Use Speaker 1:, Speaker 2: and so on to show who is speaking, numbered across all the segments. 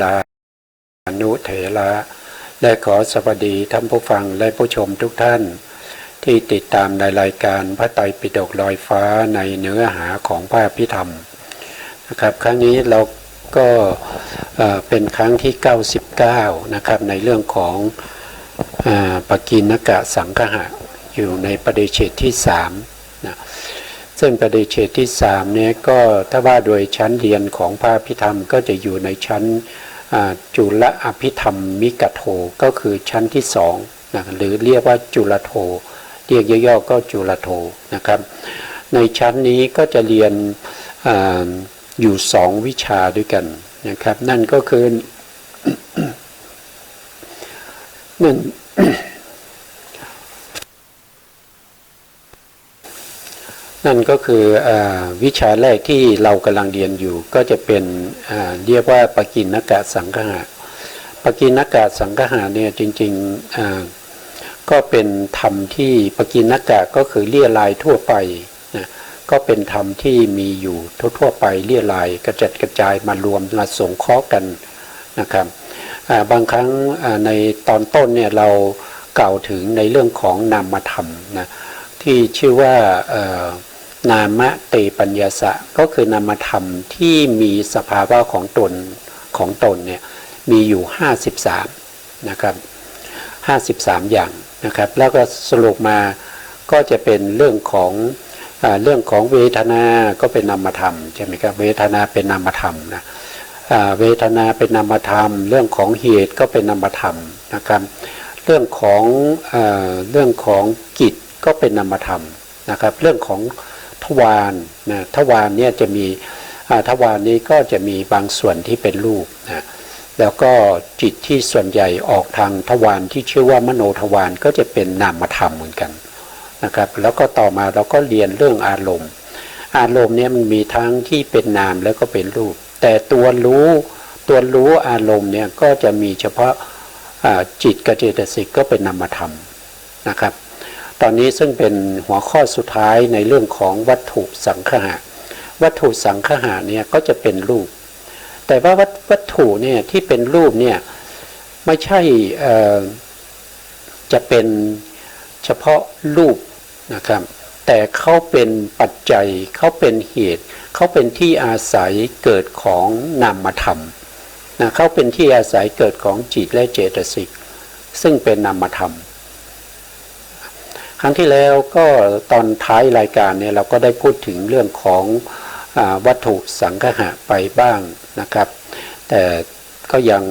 Speaker 1: ลานุเถระและขอสวัสดีท่านผู้ฟังและผู้ชมทุกท่านที่ติดตามในรายการพระไตรปิฎกลอยฟ้าในเนื้อหาของพระอภิธรรมนะครับครั้งนี้เราก็เป็นครั้งที่99นะครับในเรื่องของปกิณกสังคหะอยู่ในปฏิเฉดที่3นะซึ่งปฏิเฉดที่3เนี่ยก็ถ้าว่าโดยชั้นเรียนของพระอภิธรรมก็จะอยู่ในชั้นจุลอภิธรรมมิกโทก็คือชั้นที่2นะหรือเรียกว่าจุลโทเรียกย่อๆก็จุลโทนะครับในชั้นนี้ก็จะเรียนอยู่2วิชาด้วยกันนะครับนั่นก็คือ นั่นก็คือวิชาแรกที่เรากำลังเรียนอยู่ก็จะเป็นเรียกว่าปกิณกสังคหะปกิณกสังคหะเนี่ยจริงๆก็เป็นธรรมที่ปกิณกะก็คือเลี่ยลายทั่วไปนะก็เป็นธรรมที่มีอยู่ทั่วไปเลี่ยลายกระจัดกระจายมารวมมาสงเคราะห์กันนะครับบางครั้งในตอนต้นเนี่ยเรากล่าวถึงในเรื่องของนามธรรมนะที่ชื่อว่านามะเตปัญญาสะก็คือนามธรรมที่มีสภาวะของตนเนี่ยมีอยู่53นะครับ53อย่างนะครับแล้วก็สรุปมาก็จะเป็นเรื่องของเวทนาก็เป็นนามธรรมใช่ไหมครับเวทนาเป็นนามธรรมนะเวทนาเป็นนามธรรมเรื่องของเหตุก็เป็นนามธรรมนะครับเรื่องของกิจก็เป็นนามธรรมนะครับเรื่องของทวารนะทวารเนี่ยจะมีทวารนี้ก็จะมีบางส่วนที่เป็นรูปนะแล้วก็จิตที่ส่วนใหญ่ออกทางทวารที่ชื่อว่ามโนทวารก็จะเป็นนามธรรมเหมือนกันนะครับแล้วก็ต่อมาเราก็เรียนเรื่องอารมณ์เนี่ยมันมีทั้งที่เป็นนามแล้วก็เป็นรูปแต่ตัวรู้อารมณ์เนี่ยก็จะมีเฉพาะจิตกับเจตสิกก็เป็นนามธรรมนะครับตอนนี้ซึ่งเป็นหัวข้อสุดท้ายในเรื่องของวัตถุสังคหะวัตถุสังคหะเนี่ยก็จะเป็นรูปแต่ว่าวัตถุเนี่ยที่เป็นรูปเนี่ยไม่ใช่จะเป็นเฉพาะรูปนะครับแต่เขาเป็นปัจจัยเขาเป็นเหตุเขาเป็นที่อาศัยเกิดของนามธรรมนะเขาเป็นที่อาศัยเกิดของจิตและเจตสิกซึ่งเป็นนามธรรมครั้งที่แล้วก็ตอนท้ายรายการเนี่ยเราก็ได้พูดถึงเรื่องของวัตถุสังคหะไปบ้างนะครับแต่ก็ยัง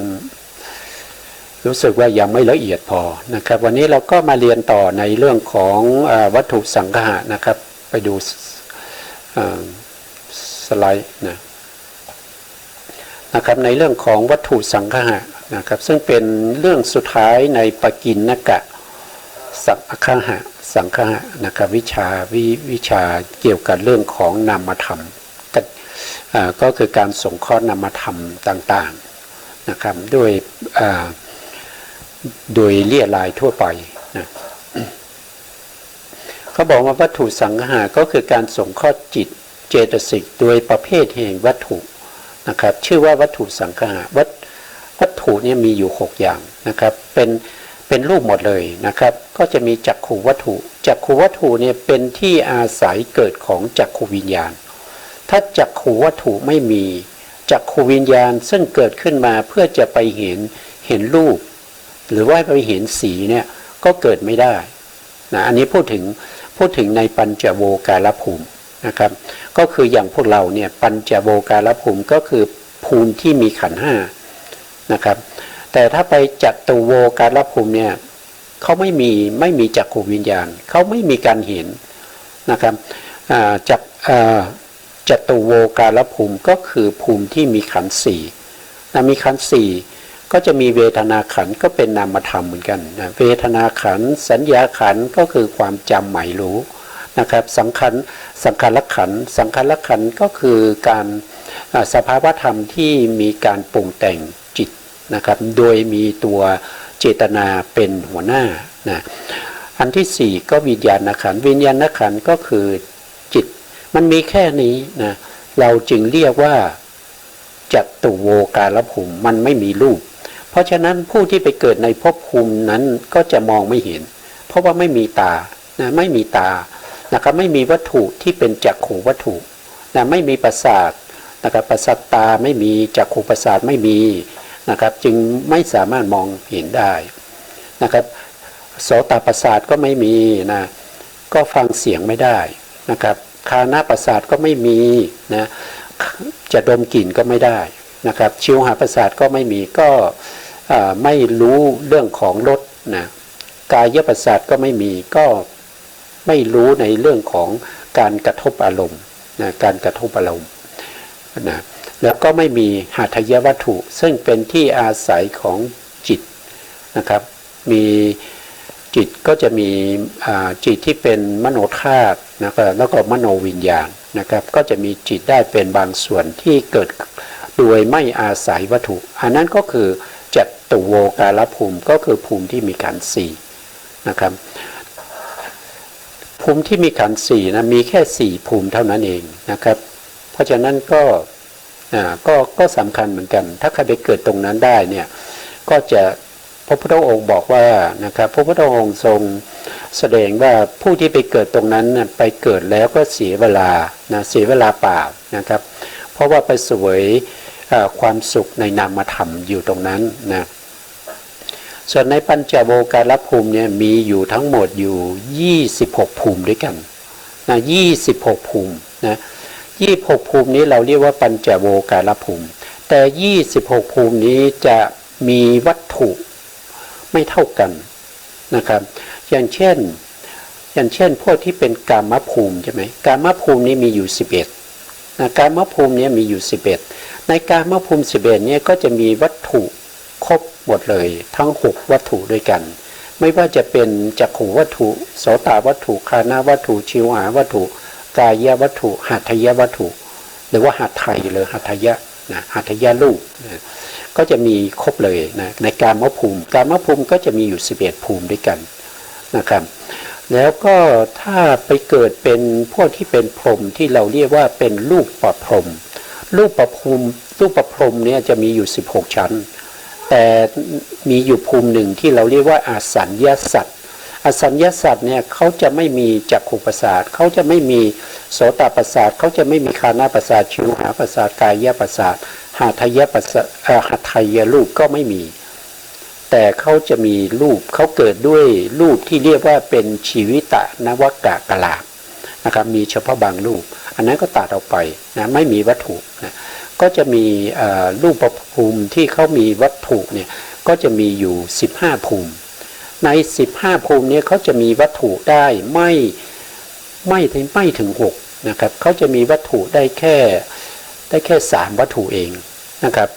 Speaker 1: รู้สึกว่ายังไม่ละเอียดพอนะครับวันนี้เราก็มาเรียนต่อในเรื่องของวัตถุสังคหะนะครับไปดูสไลด์นะครับในเรื่องของวัตถุสังคหะนะครับซึ่งเป็นเรื่องสุดท้ายในปกิณกสังคหะนะครับวิชาเกี่ยวกับเรื่องของนามธรรมก็คือการสงเคราะห์นามธรรมต่างๆนะครับโดยเลี่ยลายทั่วไปนะเขาบอกว่าวัตถุสังคหะก็คือการสงเคราะห์จิตเจตสิกโดยประเภทแห่งวัตถุนะครับชื่อว่าวัตถุสังคหะวัตถุเนี่ยมีอยู่6อย่างนะครับเป็นรูปหมดเลยนะครับก็จะมีจักขุวัตถุเนี่ยเป็นที่อาศัยเกิดของจักขุวิญญาณถ้าจักขุวัตถุไม่มีจักขุวิญญาณซึ่งเกิดขึ้นมาเพื่อจะไปเห็นรูปหรือว่าไปเห็นสีเนี่ยก็เกิดไม่ได้นะอันนี้พูดถึงในปัญจโวการภูมินะครับก็คืออย่างพวกเราเนี่ยปัญจโวการภูมิก็คือภูมิที่มีขันธ์5นะครับแต่ถ้าไปจัตุโวการภูมิเนี่ยเขาไม่มีจักขุวิญญาณเขาไม่มีการเห็นนะครับจัตุโวการภูมิก็คือภูมิที่มีขันธ์4นะมีขันธ์4ก็จะมีเวทนาขันธ์ก็เป็นนามธรรมเหมือนกันนะเวทนาขันธ์สัญญาขันธ์ก็คือความจำหมายรู้นะครับสังขารขันธ์ก็คือการสภาวธรรมที่มีการปรุงแต่งจิตนะครับโดยมีตัวเจตนาเป็นหัวหน้านะอันที่4ก็วิญญาณขันธ์ก็คือจิตมันมีแค่นี้นะเราจึงเรียกว่า จัตุโวการภูมิมันไม่มีรูปเพราะฉะนั้นผู้ที่ไปเกิดในภพภูมินั้นก็จะมองไม่เห็นเพราะว่าไม่มีตานะไม่มีตานะครับไม่มีวัตถุที่เป็นจักขุวัตถุนะไม่มีประสาทนะครับประสาทตาไม่มีจักขุประสาทไม่มีนะครับจึงไม่สามารถมองเห็นได้นะครับโสตประสาทก็ไม่มีนะก็ฟังเสียงไม่ได้นะครับคานะประสาทก็ไม่มีนะจะดมกลิ่นก็ไม่ได้นะครับชิวหาประสาทก็ไม่มีก็ไม่รู้เรื่องของรสนะกายประสาทก็ไม่มีก็ไม่รู้ในเรื่องของการกระทบอารมณ์นะการกระทบอารมณ์นะแล้วก็ไม่มีหาทายวัตถุซึ่งเป็นที่อาศัยของจิตนะครับมีจิตก็จะมีจิตที่เป็นมโนธาตุนะครับแล้วก็มโนวิญญาณนะครับก็จะมีจิตได้เป็นบางส่วนที่เกิดโดยไม่อาศัยวัตถุอันนั้นก็คือจัตุโวการภูมิก็คือภูมิที่มีขันธ์สี่นะครับภูมิที่มีขันธ์สี่นะมีแค่สี่ภูมิเท่านั้นเองนะครับเพราะฉะนั้นก็สำคัญเหมือนกันถ้าใครไปเกิดตรงนั้นได้เนี่ยก็จะพระพุทธองค์บอกว่านะครับพระพุทธองค์ทรงแสดงว่าผู้ที่ไปเกิดตรงนั้นไปเกิดแล้วก็เสียเวลานะเสียเวลาเปล่านะครับเพราะว่าไปเสวยความสุขในนามธรรมอยู่ตรงนั้นนะส่วนในปัญจโวการภูมิเนี่ยมีอยู่ทั้งหมดอยู่26ภูมิด้วยกันนะ26ภูมินะ26ภูมินี้เราเรียกว่าปัญจโวการภูมิแต่26ภูมินี้จะมีวัตถุไม่เท่ากันนะครับอย่างเช่นพวกที่เป็นกามภูมิใช่ไหมกามภูมินี้มีอยู่11นะกามภูมินี้มีอยู่11ในกามภูมิ11เนี่ยก็จะมีวัตถุครบหมดเลยทั้ง6วัตถุด้วยกันไม่ว่าจะเป็นจักขุวัตถุโสตวัตถุคานะวัตถุชิวหาวัตถุกายวัตถุหัตถยวัตถุหรือว่าหัตถยเลยหัตถยนะหัตถยรูปนะก็จะมีครบเลยนะในกามภูมิก็จะมีอยู่11ภูมิด้วยกันนะครับแล้วก็ถ้าไปเกิดเป็นพวกที่เป็นพรหมที่เราเรียกว่าเป็นรูปประพรหมรูปประพรหมเนี่ยจะมีอยู่16ชั้นแต่มีอยู่ภูมิหนึ่งที่เราเรียกว่าอาสัญญาสัตว์อสัญญาสัตว์เนี่ยเขาจะไม่มีจักขุประสาทเขาจะไม่มีโสตประสาทเขาจะไม่มีคานะประสาทชิวหาประสาทกายประสาทหัตถยประสาทหัตถยรูปก็ไม่มีแต่เขาจะมีรูปเขาเกิดด้วยรูปที่เรียกว่าเป็นชีวิตะนวกะกะลานะครับมีเฉพาะบางรูปอันนั้นก็ตัดออกไปนะไม่มีวัตถุนะก็จะมีรูปภูมิที่เขามีวัตถุเนี่ยก็จะมีอยู่15ภูมิใน15ภูมินี้เขาจะมีวัตถุได้ไม่ถึง6นะครับเขาจะมีวัตถุได้แค่3วัตถุเองนะครับ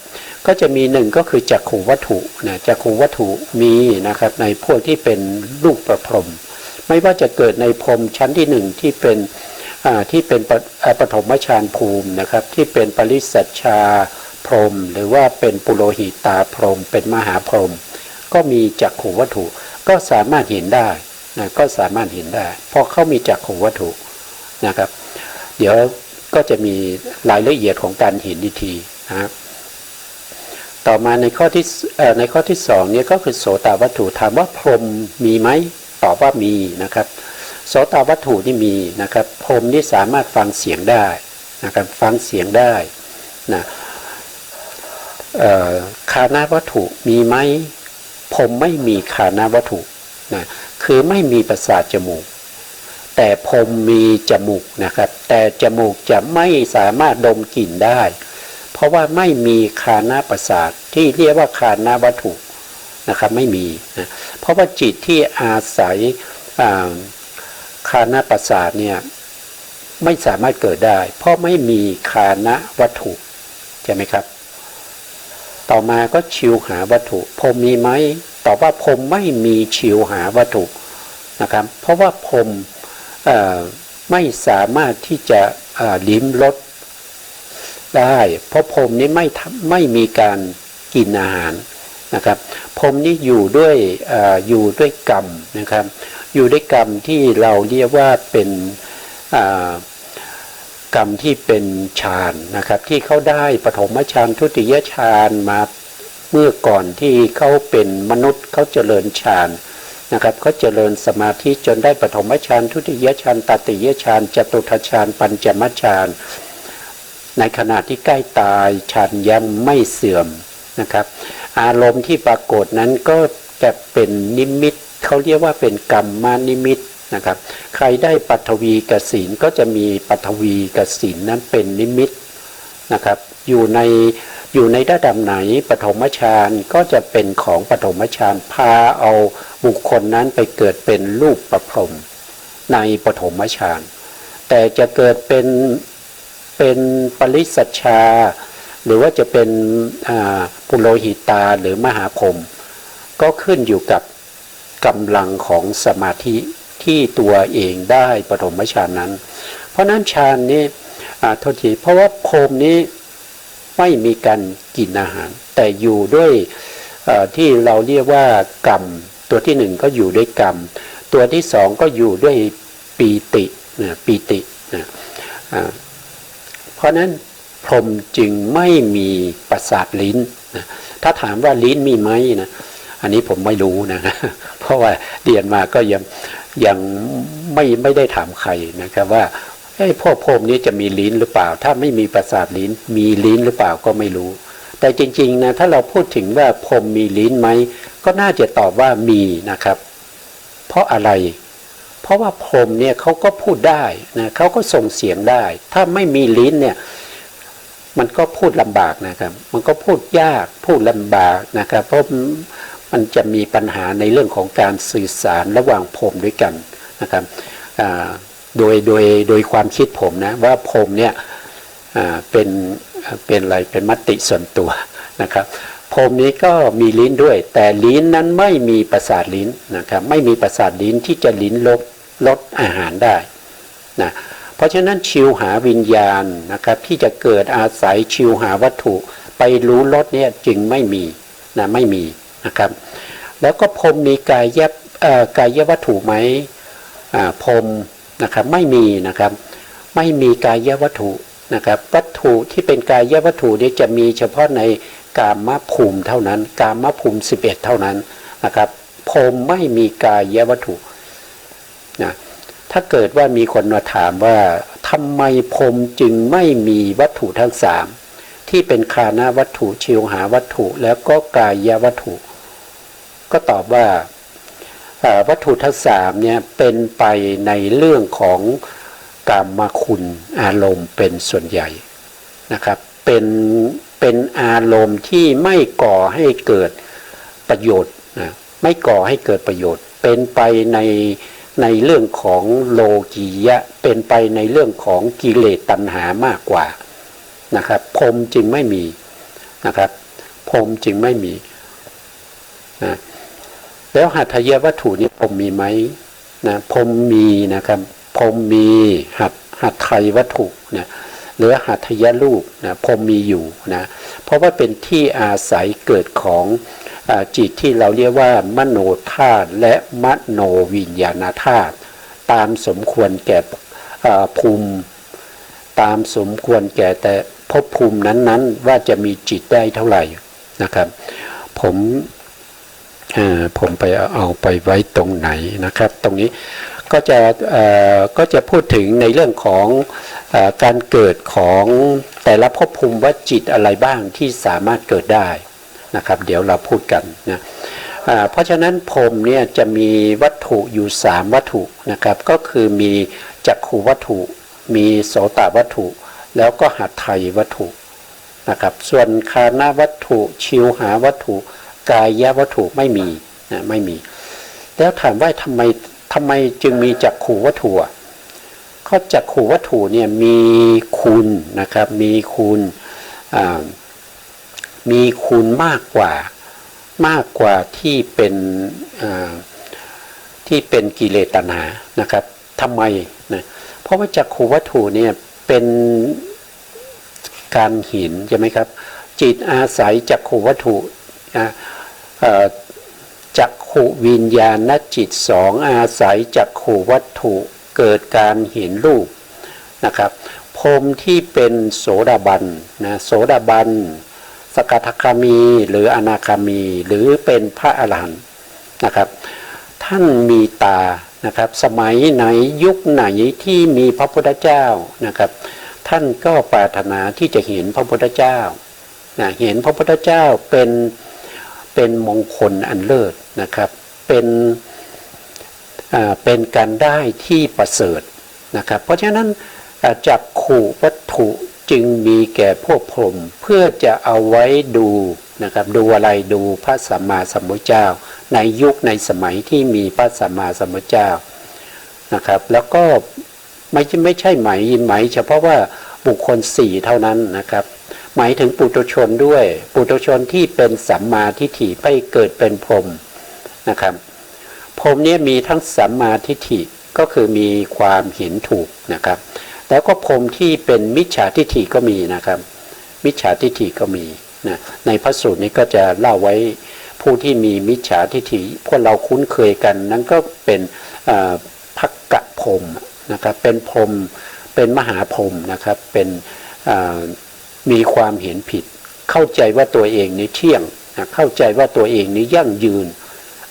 Speaker 1: ก็จะมี1ก็คือจักขุวัตถุนะจักขุวัตถุมีนะครับในพวกที่เป็นรูปประพรหมไม่ว่าจะเกิดในพรหมชั้นที่1ที่เป็นปฐมฌานภูมินะครับที่เป็นปริสัชชาพรหมหรือว่าเป็นปุโรหิตาพรหมเป็นมหาพรหมก็มีจักขุวัตถุก็สามารถเห็นได้นะก็สามารถเห็นได้เพราะเขามีจักขุวัตถุนะครับเดี๋ยวก็จะมีรายละเอียดของการเห็นอีกทีนะครับต่อมาในข้อที่2เนี่ยก็คือโสตวัตถุถามว่าพรหมมีไหมตอบว่ามีนะครับโสตวัตถุนี่มีนะครับพรหมนี่สามารถฟังเสียงได้นะครับฟังเสียงได้นะคานะวัตถุมีไหมพรหมไม่มีคานะวัตถุนะคือไม่มีประสาทจมูกแต่พรหมมีจมูกนะครับแต่จมูกจะไม่สามารถดมกลิ่นได้เพราะว่าไม่มีคานะประสาทที่เรียกว่าคานะวัตถุนะครับไม่มีนะเพราะว่าจิตที่อาศัยคานะประสาทเนี่ยไม่สามารถเกิดได้เพราะไม่มีคานะวัตถุใช่ไหมครับต่อมาก็ชิวหาวัตถุพรหมมีไหมตอบว่าพรหมไม่มีชิวหาวัตถุนะครับเพราะว่าพรหมไม่สามารถที่จะลิ้มรสได้เพราะพรหมนี้ไม่มีการกินอาหารนะครับพรหมนี้อยู่ด้วยกรรมนะครับอยู่ด้วยกรรมที่เราเรียกว่าเป็น กรรมที่เป็นฌานนะครับที่เขาได้ปฐมฌานทุติยฌานมาเมื่อก่อนที่เขาเป็นมนุษย์เขาเจริญฌานนะครับเขาเจริญสมาธิจนได้ปฐมฌานทุติยฌานตติยฌานจตุตฌานปัญจมฌานในขณะที่ใกล้ตายฌานยังไม่เสื่อมนะครับอารมณ์ที่ปรากฏนั้นก็จะเป็นนิมิตเขาเรียกว่าเป็นกรรมนิมิตนะครับใครได้ปัทวีกสิณก็จะมีปัทวีกสิณนั้นเป็นนิมิตนะครับอยู่ในระดับไหนปฐมฌานก็จะเป็นของปฐมฌานพาเอาบุคคลนั้นไปเกิดเป็นรูปประพรหมในปฐมฌานแต่จะเกิดเป็นปริสัชชาหรือว่าจะเป็นปุโรหิตาหรือมหาพรหมก็ขึ้นอยู่กับกำลังของสมาธิที่ตัวเองได้ปฐมฌานนั้นเพราะนั้นฌานนี้โทษทีเพราะว่าพรหมนี้ไม่มีการกินอาหารแต่อยู่ด้วยที่เราเรียกว่ากรรมตัวที่หนึ่งก็อยู่ด้วยกรรมตัวที่สองก็อยู่ด้วยปีติปีติเพราะนั้นพรหมจึงไม่มีประสาทลิ้นถ้าถามว่าลิ้นมีไหมนะอันนี้ผมไม่รู้นะเพราะว่าเรียนมาก็ยังไม่ได้ถามใครนะครับว่าพวกพรหมนี้จะมีลิ้นหรือเปล่าถ้าไม่มีประสาทลิ้นมีลิ้นหรือเปล่าก็ไม่รู้แต่จริงๆนะถ้าเราพูดถึงว่าพรหมมีลิ้นไหมก็น่าจะตอบว่ามีนะครับเพราะอะไรเพราะว่าพรหมเนี่ยเขาก็พูดได้นะเขาก็ส่งเสียงได้ถ้าไม่มีลิ้นเนี่ยมันก็พูดลำบากนะครับมันก็พูดยากพูดลำบากนะครับเพราะมันจะมีปัญหาในเรื่องของการสื่อสารระหว่างพรหมด้วยกันนะครับโดยความคิดผมนะว่าพรหมเนี่ยเป็นอะไรเป็นมติส่วนตัวนะครับพรหมนี้ก็มีลิ้นด้วยแต่ลิ้นนั้นไม่มีประสาทลิ้นนะครับไม่มีประสาทลิ้นที่จะลิ้นลดอาหารได้นะเพราะฉะนั้นชิวหาวิญญาณนะครับที่จะเกิดอาศัยชิวหาวัตถุไปรู้รสเนี่ยจึงไม่มีนะไม่มีนะครับแล้วก็พรหมมีกายวัตถุไหมพรหมนะครับไม่มีนะครับไม่มีกายวัตถุนะครับวัตถุที่เป็นกายวัตถุนี้จะมีเฉพาะในกามภูมิเท่านั้นกามภูมิ11เท่านั้นนะครับพรหมไม่มีกายวัตถุนะถ้าเกิดว่ามีคนมาถามว่าทำไมพรหมจึงไม่มีวัตถุทั้งสามที่เป็นคานาวัตถุชิวหาวัตถุแล้วก็กายวัตถุก็ตอบว่าวัตถุทั้งสามเนี่ยเป็นไปในเรื่องของกามคุณอารมณ์เป็นส่วนใหญ่นะครับเป็นอารมณ์ที่ไม่ก่อให้เกิดประโยชน์นะไม่ก่อให้เกิดประโยชน์เป็นไปในเรื่องของโลกียะเป็นไปในเรื่องของกิเลสตัณหามากกว่านะครับพรหมจึงไม่มีนะครับพรหมจึงไม่มีนะแล้วหัตถยวัตถุนี่พรหมมีไหมนะพรหมมีนะครับพรหมมีหัตถยวัตถุนะหรือหัตถยรูปนะพรหมมีอยู่นะเพราะว่าเป็นที่อาศัยเกิดของจิตที่เราเรียกว่ามโนธาตุและมโนวิญญาณธาตุตามสมควรแก่ภูมิตามสมควรแก่แต่ภพภูมินั้นๆว่าจะมีจิตได้เท่าไหร่นะครับผมไปเอาไปไว้ตรงไหนนะครับตรงนี้ก็จะพูดถึงในเรื่องของการเกิดของแต่ละภพภูมิว่าจิตอะไรบ้างที่สามารถเกิดได้นะครับเดี๋ยวเราพูดกันนะเพราะฉะนั้นพรหมเนี่ยจะมีวัตถุอยู่3วัตถุนะครับก็คือมีจักขุวัตถุมีโสตวัตถุแล้วก็หัตถยวัตถุนะครับส่วนคานวัตถุชิวหาวัตถุกายวัตถุไม่มีนะไม่มีแล้วถามว่าทำไมจึงมีจักขุวัตถุข้อจักขุวัตถุเนี่ยมีคุณนะครับมีคุณมากกว่าที่เป็นกิเลสตัณหานะครับทำไมนะเพราะว่าจักขุวัตถุเนี่ยเป็นการเห็นใช่ไหมครับจิตอาศัยจักขุวัตถุจักขุวิญญาณจิตสองอาศัยจักขุวัตถุเกิดการเห็นรูปนะครับพ พรหมที่เป็นโสดาบันนะโสดาบันสกทาคามีหรืออนาคามีหรือเป็นพระอรหันต์นะครับท่านมีตานะครับสมัยไหนยุคไหนที่มีพระพุทธเจ้านะครับท่านก็ปรารถนาที่จะเห็นพระพุทธเจ้านะเห็นพระพุทธเจ้าเป็นมงคลอันเลิศนะครับเป็นการได้ที่ประเสริฐนะครับเพราะฉะนั้นจักขุวัตถุจึงมีแก่พวกพรหมเพื่อจะเอาไว้ดูนะครับดูอะไรดูพระสัมมาสัมพุทธเจ้าในยุคในสมัยที่มีพระสัมมาสัมพุทธเจ้านะครับแล้วก็ไม่ใช่หมายเฉพาะว่าบุคคล4เท่านั้นนะครับหมายถึงปุถุชนด้วยปุถุชนที่เป็นสัมมาทิฏฐิไปเกิดเป็นพรหมนะครับพรหมนี้มีทั้งสัมมาทิฏฐิก็คือมีความเห็นถูกนะครับแล้วก็พรหมที่เป็นมิจฉาทิฏฐิก็มีนะครับมิจฉาทิฏฐิก็มีนะในพระสูตรนี้ก็จะเล่าไว้ผู้ที่มีมิจฉาทิฏฐิพวกเราคุ้นเคยกันนั้นก็เป็นภักกะพรหมนะครับเป็นพรหมเป็นมหาพรหมนะครับเป็นมีความเห็นผิดเข้าใจว่าตัวเองนี้เที่ยงนะเข้าใจว่าตัวเองนี้ยั่งยืน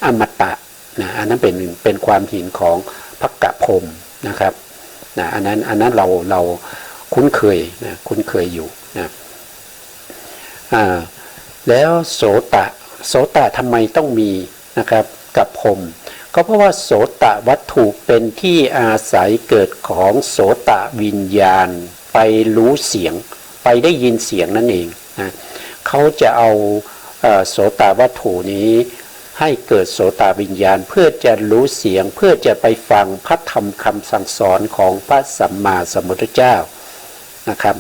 Speaker 1: อมตะนะอันนั้นเป็นความเห็นของภักกะพรหมนะครับนะอันนั้นเราคุ้นเคยนะคุ้นเคยอยู่นะแล้วโสตะทำไมต้องมีนะครับกับพรหมก็เพราะว่าโสตะวัตถุเป็นที่อาศัยเกิดของโสตะวิญญาณไปรู้เสียงไปได้ยินเสียงนั่นเองนะเขาจะเอาโสตะวัตถุนี้ให้เกิดโสตวิญญาณเพื่อจะรู้เสียงเพื่อจะไปฟังพระธรรมคำสั่งสอนของพระสัมมาสัมพุทธเจ้านะครับ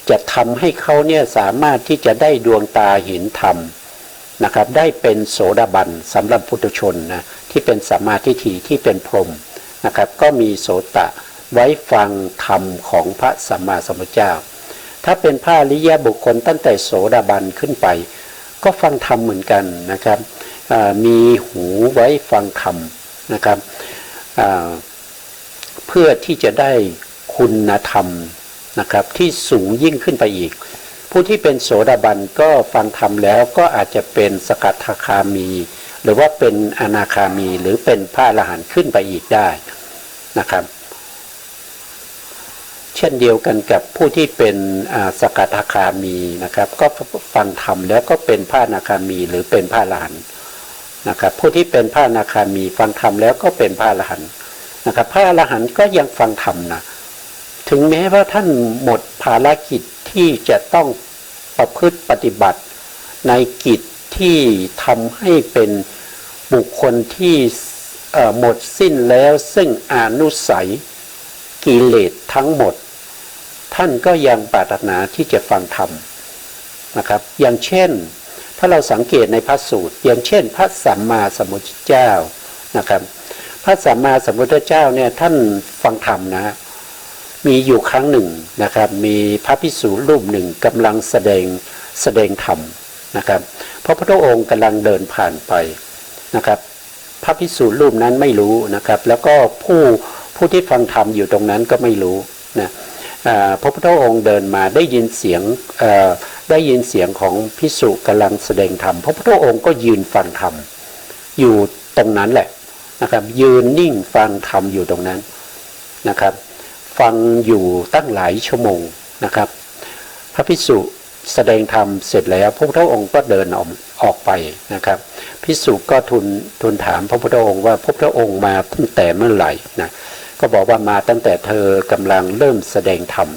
Speaker 1: จะทำให้เขาเนี่ยสามารถที่จะได้ดวงตาเห็นธรรมนะครับได้เป็นโสดาบันสำหรับปุถุชนนะที่เป็นสัมมาทิฏฐิที่เป็นพรหมนะครับก็มีโสตะไว้ฟังธรรมของพระสัมมาสัมพุทธเจ้าถ้าเป็นพระอริยบุคคลตั้งแต่โสดาบันขึ้นไปก็ฟังธรรมเหมือนกันนะครับมีหูไว้ฟังธรรมนะครับเพื่อที่จะได้คุณธรรมนะครับที่สูงยิ่งขึ้นไปอีกผู้ที่เป็นโสดาบันก็ฟังธรรมแล้วก็อาจจะเป็นสกทาคามีหรือว่าเป็นอนาคามีหรือเป็นพระอรหันต์ขึ้นไปอีกได้นะครับเช่นเดียวกันกับผู้ที่เป็นสกทาคามีนะครับก็ฟังธรรมแล้วก็เป็นพระอนาคามีหรือเป็นพระอรหันต์นะครับผู้ที่เป็นพระอนาคามีฟังธรรมแล้วก็เป็นพระอรหันต์นะครับพระอรหันต์ก็ยังฟังธรรมนะถึงแม้ว่าท่านหมดภารกิจที่จะต้องประพฤติปฏิบัติในกิจที่ทำให้เป็นบุคคลที่หมดสิ้นแล้วซึ่งอนุสัยกิเลสทั้งหมดท่านก็ยังปรารถนาที่จะฟังธรรมนะครับอย่างเช่นถ้าเราสังเกตในพระสูตรอย่างเช่นพระสัมมาสัมพุทธเจ้านะครับพระสัมมาสัมพุทธเจ้าเนี่ยท่านฟังธรรมนะมีอยู่ครั้งหนึ่งนะครับมีพระภิกษุรูปหนึ่งกำลังแสดงธรรมนะครับพระพุทธองค์กำลังเดินผ่านไปนะครับพระภิกษุรูปนั้นไม่รู้นะครับแล้วก็ผู้ที่ฟังธรรมอยู่ตรงนั้นก็ไม่รู้นะพระพุทธองค์เดินมาได้ยินเสียงของภิกษุกำลังแสดงธรรมพระพุทธองค์ก็ยืนฟังธรรมอยู่ตรงนั้นแหละนะครับยืนนิ่งฟังธรรมอยู่ตรงนั้นนะครับฟังอยู่ตั้งหลายชั่วโมงนะครับพระภิกษุแสดงธรรมเสร็จแล้วพระพุทธองค์ก็เดินออกไปนะครับภิกษุก็ทูลถามพระพุทธองค์ว่าพระพุทธองค์มาตั้งแต่เมื่อไหร่นะก็บอกว่ามาตั้งแต่เธอกำลังเริ่มแสดงธรรม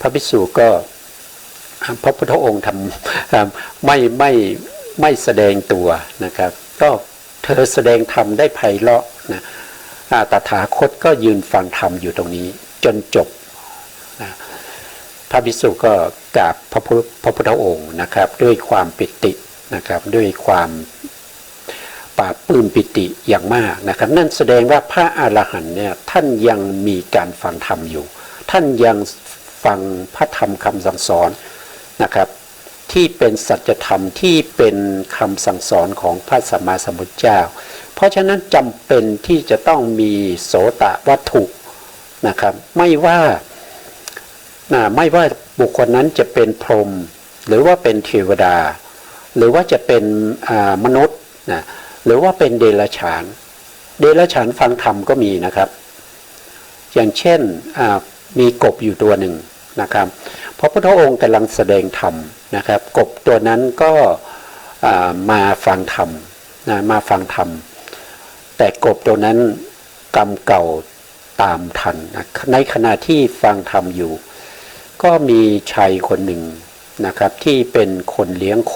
Speaker 1: พระภิกษุก็พระพุทธองค์ทำไม่แสดงตัวนะครับก็เธอแสดงธรรมได้ไพเราะนะตถาคตก็ยืนฟังธรรมอยู่ตรงนี้จนจบนะพระภิกษุก็กราบพระพุทธองค์นะครับด้วยความปิตินะครับด้วยความปราบปลื้มปิติอย่างมากนะครับนั่นแสดงว่าพระอรหันต์เนี่ยท่านยังมีการฟังธรรมอยู่ท่านยังฟังพระธรรมคำสั่งสอนนะครับที่เป็นสัจธรรมที่เป็นคำสั่งสอนของพระสัมมาสัมพุทธเจ้าเพราะฉะนั้นจำเป็นที่จะต้องมีโสตวัตถุ นะครับไม่ว่าบุคคลนั้นจะเป็นพรหมหรือว่าเป็นเทวดาหรือว่าจะเป็นมนุษย์นะหรือว่าเป็นเดรัจฉานฟังธรรมก็มีนะครับอย่างเช่นมีกบอยู่ตัวหนึ่งนะครับพระพุทธองค์กำลังแสดงธรรมนะครับกบตัวนั้นก็มาฟังธรรมมาฟังธรรมแต่กบตัวนั้นกรรมเก่าตามทันนะในขณะที่ฟังธรรมอยู่ก็มีชายคนหนึ่งนะครับที่เป็นคนเลี้ยงโค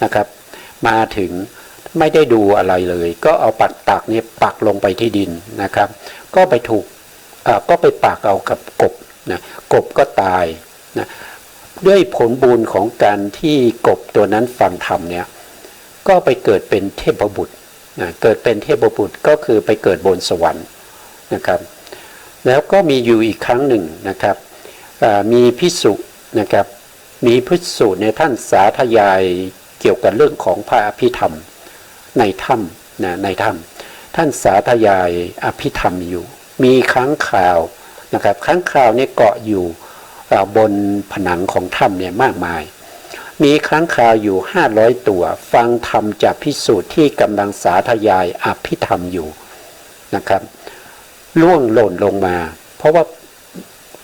Speaker 1: นะครับมาถึงไม่ได้ดูอะไรเลยก็เอาตักเนี่ยปักลงไปที่ดินนะครับก็ไปปักเอากับกบนะกบก็ตายนะด้วยผลบุญของการที่กบตัวนั้นฟังธรรมเนี่ยก็ไปเกิดเป็นเทพบุตรนะเกิดเป็นเทพบุตรก็คือไปเกิดบนสวรรค์นะครับแล้วก็มีอยู่อีกครั้งหนึ่งนะครับมีภิกษุนะครับมีภิกษุในท่านสาธยายเกี่ยวกับเรื่องของพระอภิธรรมในถ้ำนะในถ้ำท่านสาธยายอภิธรรมอยู่มีค้างคาวนะครับค้างคาวนี่เกาะอยู่บนผนังของถ้ำเนี่ยมากมายมีค้างคาวอยู่500ตัวฟังธรรมจากภิกษุที่กำลังสาธยายอภิธรรมอยู่นะครับล่วงหล่นลงมาเพราะว่า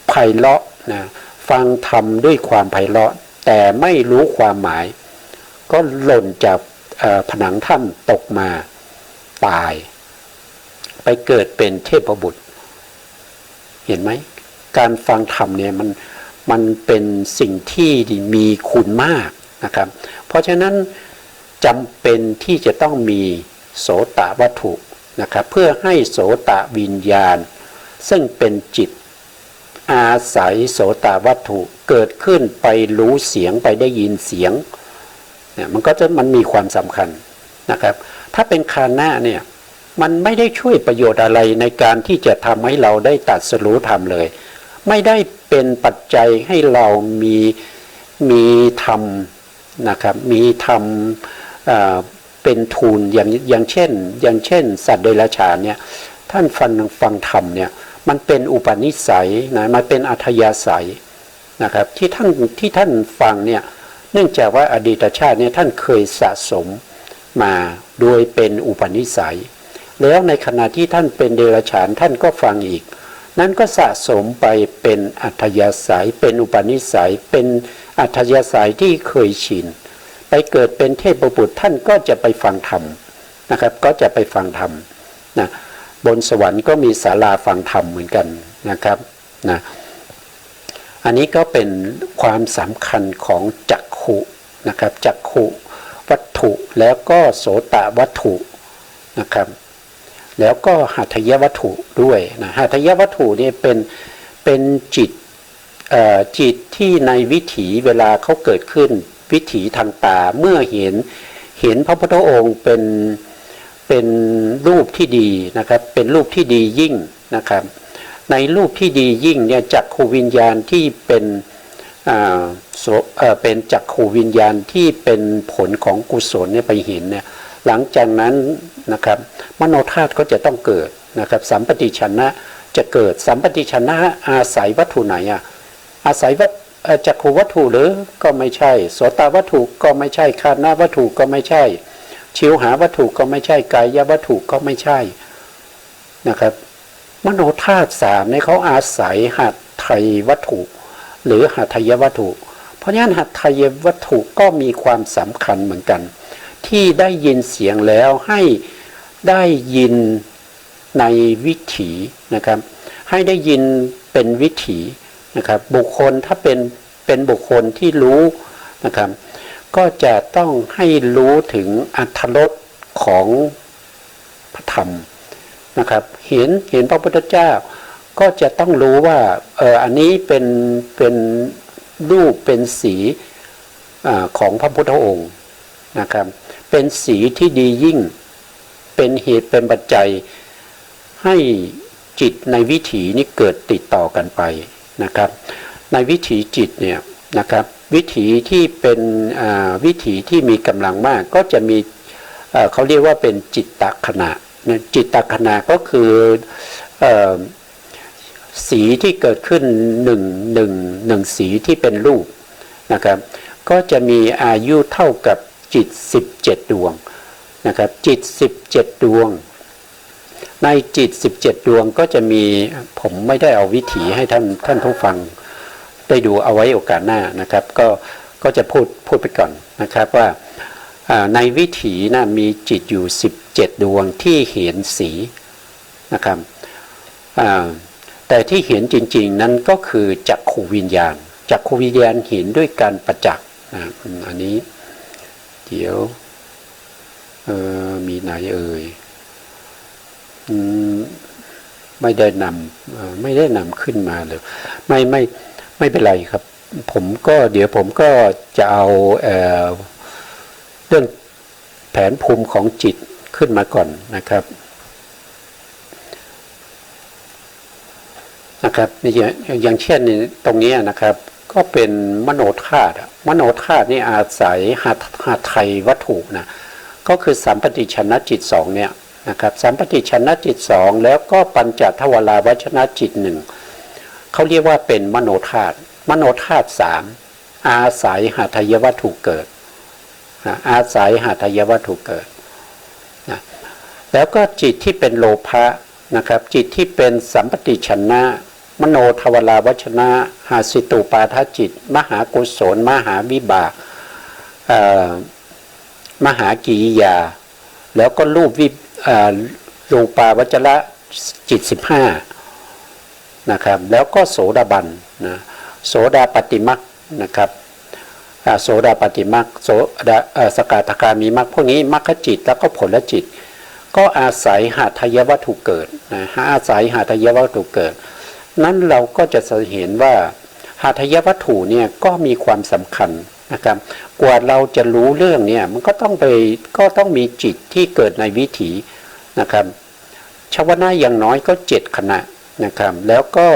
Speaker 1: ไพเราะนะฟังธรรมด้วยความไพเราะแต่ไม่รู้ความหมายก็หล่นจากผนังถ้ำตกมาตายไปเกิดเป็นเทพบุตรเห็นไหมการฟังธรรมเนี่ยมันเป็นสิ่งที่มีคุณมากนะครับเพราะฉะนั้นจำเป็นที่จะต้องมีโสตวัตถุนะครับเพื่อให้โสตวิญญาณซึ่งเป็นจิตอาศัยโสตวัตถุเกิดขึ้นไปรู้เสียงไปได้ยินเสียงเนี่ยมันมีความสำคัญนะครับถ้าเป็นคานะเนี่ยมันไม่ได้ช่วยประโยชน์อะไรในการที่จะทำให้เราได้ตรัสรู้ธรรมเลยไม่ได้เป็นปัจจัยให้เรามีธรรมนะครับมีธรรมเป็นทูลอย่างเช่นสัตว์เดรัจฉานเนี่ยท่านฟังธรรมเนี่ยมันเป็นอุปนิสัยนะมันเป็นอัธยาศัยนะครับที่ท่านฟังเนี่ยเนื่องจากว่าอดีตชาติเนี่ยท่านเคยสะสมมาโดยเป็นอุปนิสัยแล้วในขณะที่ท่านเป็นเดรัจฉานท่านก็ฟังอีกนั้นก็สะสมไปเป็นอัธยาศัยเป็นอุปนิสัยเป็นอัธยาศัยที่เคยชินไปเกิดเป็นเทพบุตรท่านก็จะไปฟังธรรมนะครับก็จะไปฟังธรรมนะบนสวรรค์ก็มีศาลาฟังธรรมเหมือนกันนะครับนะอันนี้ก็เป็นความสำคัญของจักขุนะครับจักขุวัตถุแล้วก็โสตวัตถุนะครับแล้วก็หัตถยวัตถุด้วยนะหัตถยวัตถุนี่เป็นจิตที่ในวิถีเวลาเขาเกิดขึ้นวิถีทางตาเมื่อเห็นพระพุทธองค์เป็นรูปที่ดีนะครับเป็นรูปที่ดียิ่งนะครับในรูปที่ดียิ่งเนี่ยจักขูวิญญาณที่เป็นจักขูวิญญาณที่เป็นผลของกุศลเนี่ยไปเห็นเนี่ยหลังจากนั้นนะครับมโนธาตุก็จะต้องเกิดนะครับสัมปติชนะจะเกิดสัมปติชนะอาศัยวัตถุไหนอาศัยจักขูวัตถุหรือก็ไม่ใช่โสตวัตถุก็ไม่ใช่คานะวัตถุก็ไม่ใช่ชิวหาวัตถุก็ไม่ใช่กายวัตถุก็ไม่ใช่นะครับมโนธาตุสามเนี่ยเขาอาศัยหัตถยวัตถุหรือหัตถยวัตถุเพราะฉะนั้นหัตถยวัตถุก็มีความสำคัญเหมือนกันที่ได้ยินเสียงแล้วให้ได้ยินในวิถีนะครับให้ได้ยินเป็นวิถีนะครับบุคคลถ้าเป็นบุคคลที่รู้นะครับก็จะต้องให้รู้ถึงอรรถรสของพระธรรมนะครับเห็นพระพุทธเจ้าก็จะต้องรู้ว่าอันนี้เป็นรูปเป็นสีของพระพุทธองค์นะครับเป็นสีที่ดียิ่งเป็นเหตุเป็นปัจจัยให้จิตในวิถีนี้เกิดติดต่อกันไปนะครับในวิถีจิตเนี่ยนะครับวิถีที่เป็นวิถีที่มีกำลังมากก็จะมีเขาเรียกว่าเป็นจิตตขณะจิตตขณะก็คือ สีที่เกิดขึ้นหนึ่งสีที่เป็นรูปนะครับก็จะมีอายุเท่ากับจิต17ดวงนะครับจิต17ดวงในจิต17ดวงก็จะมีผมไม่ได้เอาวิถีให้ท่านผู้ฟังได้ดูเอาไว้โอกาสหน้านะครับก็จะพูดไปก่อนนะครับว่าในวิถีนะมีจิตอยู่17ดวงที่เห็นสีนะครับแต่ที่เห็นจริงๆนั้นก็คือจักขุวิญญาณจักขุวิญญาณเห็นด้วยการประจักษ์อันนี้เดี๋ยวมีไหนไม่ได้นำขึ้นมาเลยไม่เป็นไรครับเดี๋ยวผมก็จะเอาเรื่องแผนภูมิของจิตขึ้นมาก่อนนะครับอย่างเช่นตรงนี้นะครับก็เป็นมโนธาตุนี่อาศัยหาไทยวัตถุนะก็คือสัมปติชนะจิต2เนี่ยนะครับสัมปติชนะจิต2แล้วก็ปัญจทวาราวชนะจิต1เขาเรียกว่าเป็นมโนธาตุ3อาศัยหาไทยวัตถุเกิดอาศัยหาไทยวัตถุเกิดนะแล้วก็จิตที่เป็นโลภะนะครับจิตที่เป็นสัมปติชนะมโนทวาราวชนะหาสิตุปาทจิตมหากุศลมหาวิบากมหากิริยาแล้วก็รูปาวจระจิต15นะครับแล้วก็โสดาบันนะโสดาปฏิมัคนะครับโสดาปฏิมัคสกทาคามีมัคพวกนี้มัคคจิตแล้วก็ผลจิตก็อาศัยหาทายวัตถุเกิดนะอาศัยหาทายวัตถุเกิดนั้นเราก็จะเห็นว่าหาทายวัตถุเนี่ยก็มีความสำคัญนะครับกว่าเราจะรู้เรื่องเนี่ยมันก็ต้องมีจิตที่เกิดในวิถีนะครับชวนะอย่างน้อยก็7ขณะนะครับแล้วก็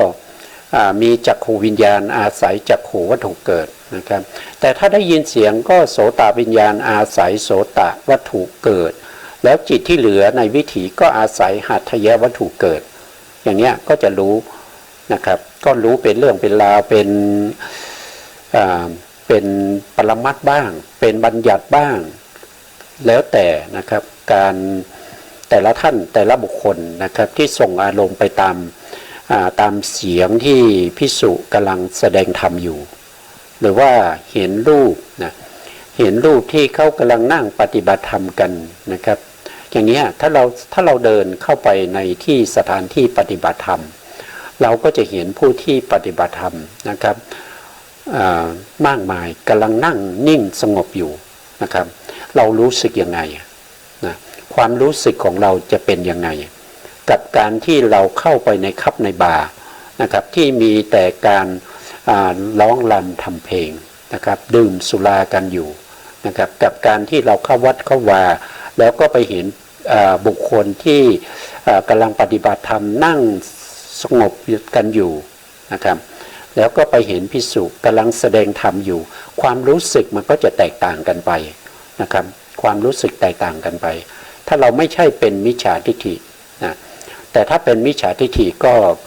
Speaker 1: มีจักขูวิญญาณอาศัยจักขูวัตถุเกิดนะครับแต่ถ้าได้ยินเสียงก็โสตวิญญาณอาศัยโสตวัตถุเกิดแล้วจิตที่เหลือในวิถีก็อาศัยหัตถยวัตถุเกิดอย่างเนี้ยก็จะรู้นะครับก็รู้เป็นเรื่องเป็นราวเป็นปรมัตถ์บ้างเป็นบัญญัติบ้างแล้วแต่นะครับการแต่ละท่านแต่ละบุคคลนะครับที่ส่งอารมณ์ไปตามเสียงที่ภิกษุกำลังแสดงธรรมอยู่หรือว่าเห็นรูปนะเห็นรูปที่เขากำลังนั่งปฏิบัติธรรมกันนะครับอย่างนี้ถ้าเราเดินเข้าไปในที่สถานที่ปฏิบัติธรรมเราก็จะเห็นผู้ที่ปฏิบัติธรรมนะครับมากมายกำลังนั่งนิ่งสงบอยู่นะครับเรารู้สึกยังไงนะความรู้สึกของเราจะเป็นยังไงกับการที่เราเข้าไปในคับในบาร์นะครับที่มีแต่การร้องรำทำเพลงนะครับดื่มสุรากันอยู่นะครับกับการที่เราเข้าวัดเข้าวาแล้วก็ไปเห็นบุคคลที่กำลังปฏิบัติธรรมนั่งสงบกันอยู่นะครับแล้วก็ไปเห็นภิกษุกำลังแสดงธรรมอยู่ความรู้สึกมันก็จะแตกต่างกันไปนะครับความรู้สึกแตกต่างกันไปถ้าเราไม่ใช่เป็นมิจฉาทิฏฐินะแต่ถ้าเป็นมิจฉาทิฏฐิ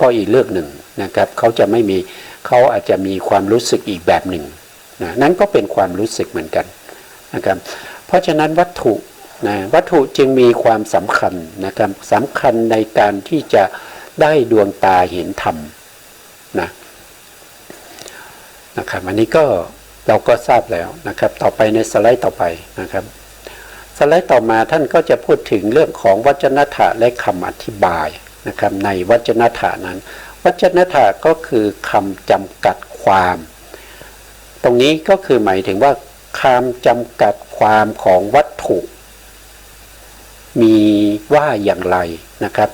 Speaker 1: ก็อีกเรื่องหนึ่งนะครับเขาอาจจะมีความรู้สึกอีกแบบหนึ่งนะนั้นก็เป็นความรู้สึกเหมือนกันนะครับเพราะฉะนั้นวัตถุจึงมีความสำคัญนะครับสำคัญในการที่จะได้ดวงตาเห็นธรรมนะครับอันนี้ก็เราก็ทราบแล้วนะครับต่อไปในสไลด์ต่อไปนะครับสไลด์ต่อมาท่านก็จะพูดถึงเรื่องของวจนถะและคำอธิบายนะครับในวจนถะนั้นวจนถะก็คือคำจำกัดความตรงนี้ก็คือหมายถึงว่าคำจำกัดความของวัตถุมีว่าอย่างไรนะครับ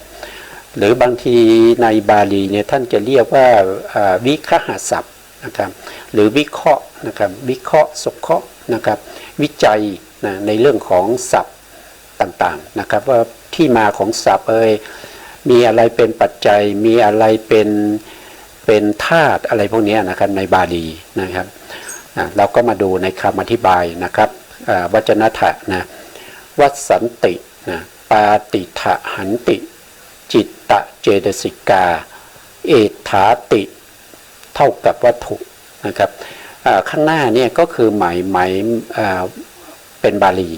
Speaker 1: หรือบางทีในบาลีเนี่ยท่านจะเรียกว่าวิคหศัพท์นะครับหรือวิเคราะห์นะครับวิเคราะห์สงเคราะห์นะครับวิจัยนะในเรื่องของศัพท์ต่างๆนะครับว่าที่มาของศัพท์มีอะไรเป็นปัจจัยมีอะไรเป็นธาตุอะไรพวกนี้นะครับในบาลีนะครับเราก็มาดูในคำอธิบายนะครับวจนถะนะวัสสันตินะปาติถะหันติจิตตะเจตสิกา เอถาติเท่ากับวัตถุนะครับข้างหน้าเนี่ยก็คือหมายเป็นบาลี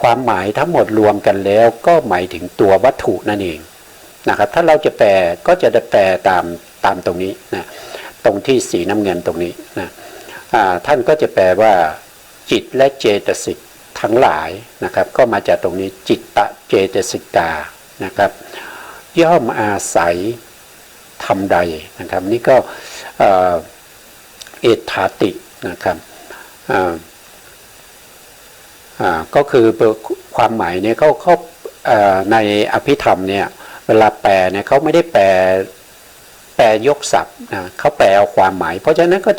Speaker 1: ความหมายทั้งหมดรวมกันแล้วก็หมายถึงตัววัตถุนั่นเองนะครับถ้าเราจะแปลก็จะได้แปลตามตรงนี้นะตรงที่สีน้ำเงินตรงนี้นะท่านก็จะแปลว่าจิตและเจตสิกทั้งหลายนะครับก็มาจากตรงนี้จิตตะเจตสิกานะครับย่อมอาศัยธรรมใดนะครับนี่ก็เอถาตินะครับก็คือความหมายเนี่ยเขาในอภิธรรมเนี่ยเวลาแปลเนี่ยเขาไม่ได้แปลยกศัพท์นะเขาแปลเอาความหมายเพราะฉะนั้นก็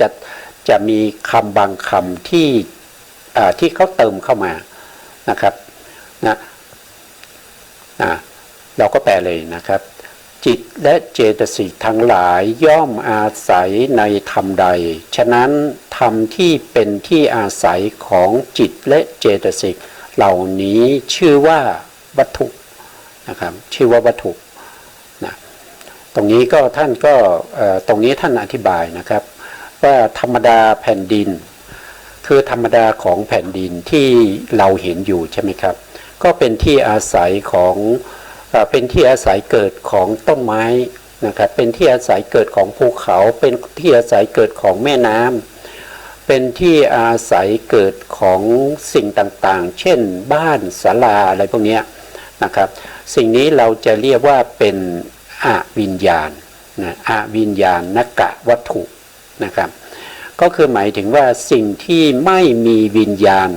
Speaker 1: จะมีคำบางคำที่เขาเติมเข้ามานะครับนะเราก็แปลเลยนะครับจิตและเจตสิกทั้งหลายย่อมอาศัยในธรรมใดฉะนั้นธรรมที่เป็นที่อาศัยของจิตและเจตสิกเหล่านี้ชื่อว่าวัตถุนะครับชื่อว่าวัตถุนะตรงนี้ก็ท่านก็ตรงนี้ท่านอธิบายนะครับว่าธรรมดาแผ่นดินคือธรรมดาของแผ่นดินที่เราเห็นอยู่ใช่ไหมครับก็เป็นที่อาศัยของเป็นที่อาศัยเกิดของต้นไม้นะครับเป็นที่อาศัยเกิดของภูเขาเป็นที่อาศัยเกิดของแม่น้ำเป็นที่อาศัยเกิดของสิ่งต่างๆเช่นบ้านศาลาอะไรพวกนี้นะครับสิ่งนี้เราจะเรียกว่าเป็นอวิญญาณนะอวิญญาณนกะวัตถุนะครับก็คือหมายถึงว่าสิ่งที่ไม่มีวิญญาณ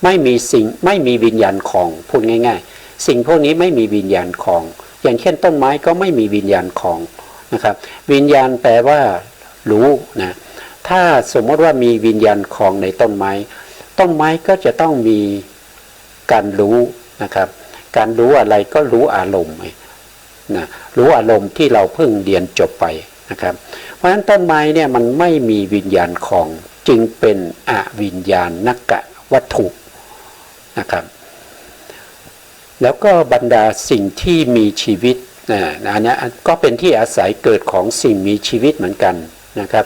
Speaker 1: ไม่มีวิญญาณของพูดง่ายๆสิ่งพวกนี้ไม่มีวิญญาณของอย่างเช่นต้นไม้ก็ไม่มีวิญญาณของนะครับวิญญาณแปลว่ารู้นะถ้าสมมติว่ามีวิญญาณของในต้นไม้ก็จะต้องมีการรู้นะครับการรู้อะไรก็รู้อารมณ์นะรู้อารมณ์ที่เราเพิ่งเรียนจบไปนะครับเพราะฉะนั้นต้นไม้เนี่ยมันไม่มีวิญญาณของจึงเป็นอวิญญาณนกะวัตถุนะครับแล้วก็บรรดาสิ่งที่มีชีวิตอันนี้ก็เป็นที่อาศัยเกิดของสิ่งมีชีวิตเหมือนกันนะครับ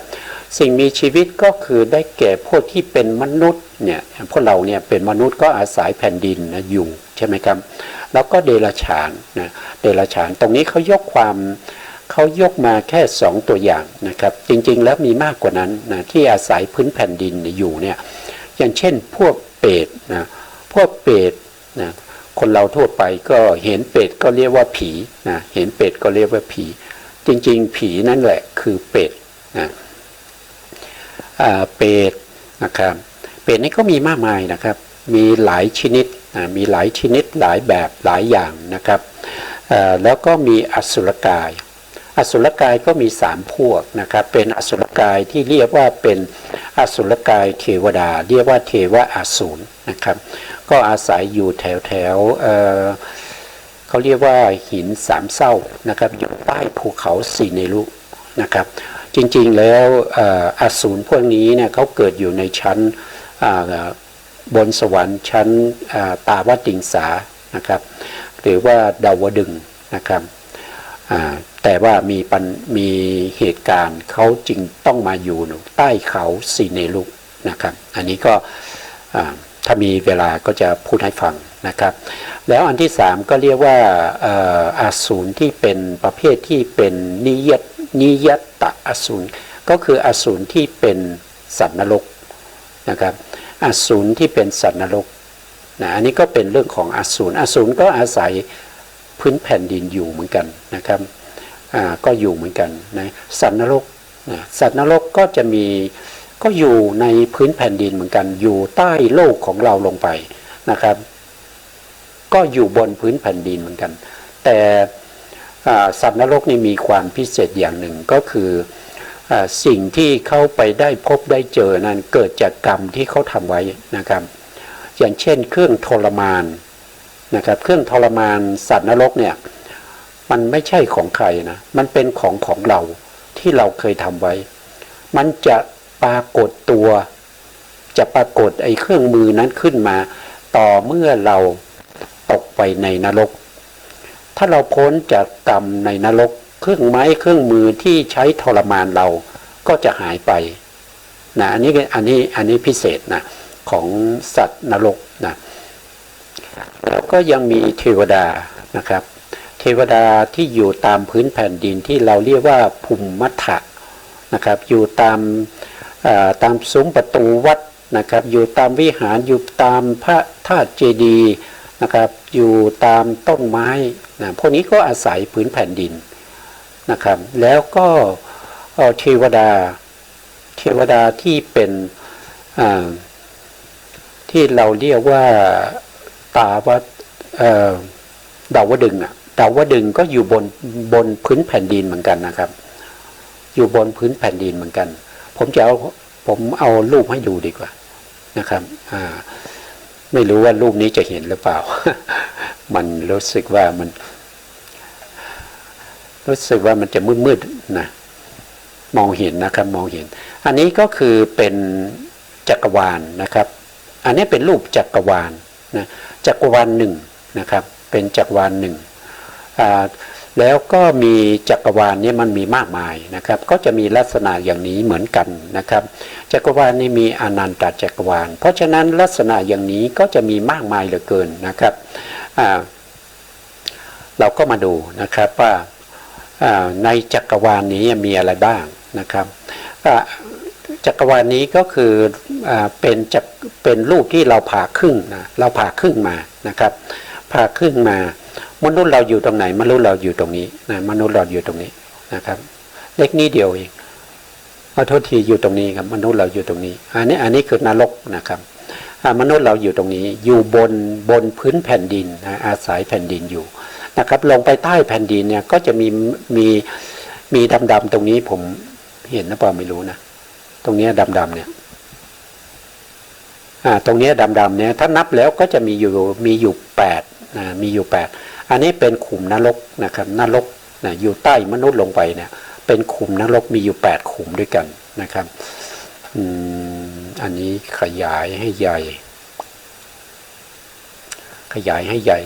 Speaker 1: สิ่งมีชีวิตก็คือได้แก่พวกที่เป็นมนุษย์เนี่ยพวกเราเนี่ยเป็นมนุษย์ก็อาศัยแผ่นดินนะอยู่ใช่ไหมครับแล้วก็เดรัจฉานนะเดรัจฉานตรงนี้เขายกมาแค่2ตัวอย่างนะครับจริงๆแล้วมีมากกว่านั้นนะที่อาศัยพื้นแผ่นดินอยู่เนี่ยอย่างเช่นพวกเปรตนะพวกเปรตนะคนเราทั่วไปก็เห็นเปรตก็เรียกว่าผีนะเห็นเปรตก็เรียกว่าผีจริงๆผีนั่นแหละคือเปรตนะเปรตนะครับเปรตนี่ก็มีมากมายนะครับมีหลายชนิดหลายแบบหลายอย่างนะครับแล้วก็มีอสุรกายอสุรกายก็มี3พวกนะครับเป็นอสุรกายที่เรียกว่าเป็นอสุรกายเทวดาเรียกว่าเทวอสูรนะครับก็อาศัยอยู่แถวเขาเรียกว่าหิน3เศร้านะครับอยู่ใต้ภูเขาสีเนรุนะครับจริงๆแล้วอสูรพวกนี้เนี่ยเขาเกิดอยู่ในชั้นบนสวรรค์ชั้นตาวติงสานะครับหรือว่าดาวดึงนะครับแต่ว่ามีเหตุการณ์เขาจึงต้องมาอยู่ใต้เขาสีเนรุนะครับอันนี้ก็ถ้ามีเวลาก็จะพูดให้ฟังนะครับแล้วอันที่3ก็เรียกว่าอสูรที่เป็นประเภทที่เป็นนิยตะอสูรก็คืออสูรที่เป็นสัตว์นรกนะครับอสูรที่เป็นสัตว์นรกนะอันนี้ก็เป็นเรื่องของอสูรก็อาศัยพื้นแผ่นดินอยู่เหมือนกันนะครับก็อยู่เหมือนกันนะสัตว์นรกก็จะมีก็อยู่ในพื้นแผ่นดินเหมือนกันอยู่ใต้โลกของเราลงไปนะครับก็อยู่บนพื้นแผ่นดินเหมือนกันแต่สัตว์นรกนี่มีความพิเศษอย่างหนึ่งก็คือสิ่งที่เขาไปได้พบได้เจอนั้นเกิดจากกรรมที่เขาทำไว้นะครับอย่างเช่นเครื่องทรมานนะครับเครื่องทรมานสัตว์นรกเนี่ยมันไม่ใช่ของใครนะมันเป็นของเราที่เราเคยทำไว้มันจะปรากฏไอ้เครื่องมือนั้นขึ้นมาต่อเมื่อเราตกไปในนรกถ้าเราพ้นจากกรรมในนรก เครื่องไม้เครื่องมือที่ใช้ทรมานเราก็จะหายไปนะอันนี้พิเศษนะของสัตว์นรกนะแล้วก็ยังมีเทวดานะครับเทวดาที่อยู่ตามพื้นแผ่นดินที่เราเรียกว่าภูมิมัทธะนะครับอยู่ตามซุ้มประตูวัดนะครับอยู่ตามวิหารอยู่ตามพระธาตุเจดีย์นะครับอยู่ตามต้นไม้นะพวกนี้ก็อาศัยพื้นแผ่นดินนะครับแล้วก็เทวดาที่เป็นที่เราเรียกว่าดาวดึงส์ดาวดึงส์ก็อยู่บนพื้นแผ่นดินเหมือนกันนะครับอยู่บนพื้นแผ่นดินเหมือนกันผมเอารูปให้ดูดีกว่านะครับไม่รู้ว่ารูปนี้จะเห็นหรือเปล่า มันรู้สึกว่ามันจะมืดนะมองเห็นนะครับมองเห็นอันนี้ก็คือเป็นจักรวาลนะครับอันนี้เป็นรูปจักรวาลนะจักรวาลหนึ่งนะครับเป็นจักรวาลหนึ่งแล้วก็มีจักรวาลนี้มันมีมากมายนะครับก็จะมีลักษณะอย่างนี้เหมือนกันนะครับจักรวาลนี้มีอนันตจักรวาลเพราะฉะนั้นลักษณะอย่างนี้ก็จะมีมากมายเหลือเกินนะครับเราก็มาดูนะครับว่าในจักรวาลนี้มีอะไรบ้างนะครับจักรวาลนี้ก็คือเป็นรูปที่เราผ่าครึ่งนะเราผ่าครึ่งมานะครับผ่าครึ่งมามนุษย์เราอยู่ตรงไหนมนุษย์เราอยู่ตรงนี้นะมนุษย์เราอยู่ตรงนี้นะครับเล็กนิดเดียวเองขอโทษทีอยู่ตรงนี้ครับมนุษย์เราอยู่ตรงนี้อันนี้คือนรกนะครับมนุษย์เราอยู่ตรงนี้อยู่บนพื้นแผ่นดินนะอาศัยแผ่นดินอยู่นะครับลงไปใต้แผ่นดินเนี่ยก็จะมีดำๆตรงนี้ผมเห็นหรือเปล่าไม่รู้นะตรงนี้ดำๆเนี่ยตรงนี้ดำๆเนี่ยถ้านับแล้วก็จะมีอยู่8มีอยู่8อันนี้เป็นขุมนรกนะครับนรกนะอยู่ใต้มนุษย์ลงไปเนี่ยเป็นขุมนรกมีอยู่8ขุมด้วยกันนะครับอันนี้ขยายให้ใหญ่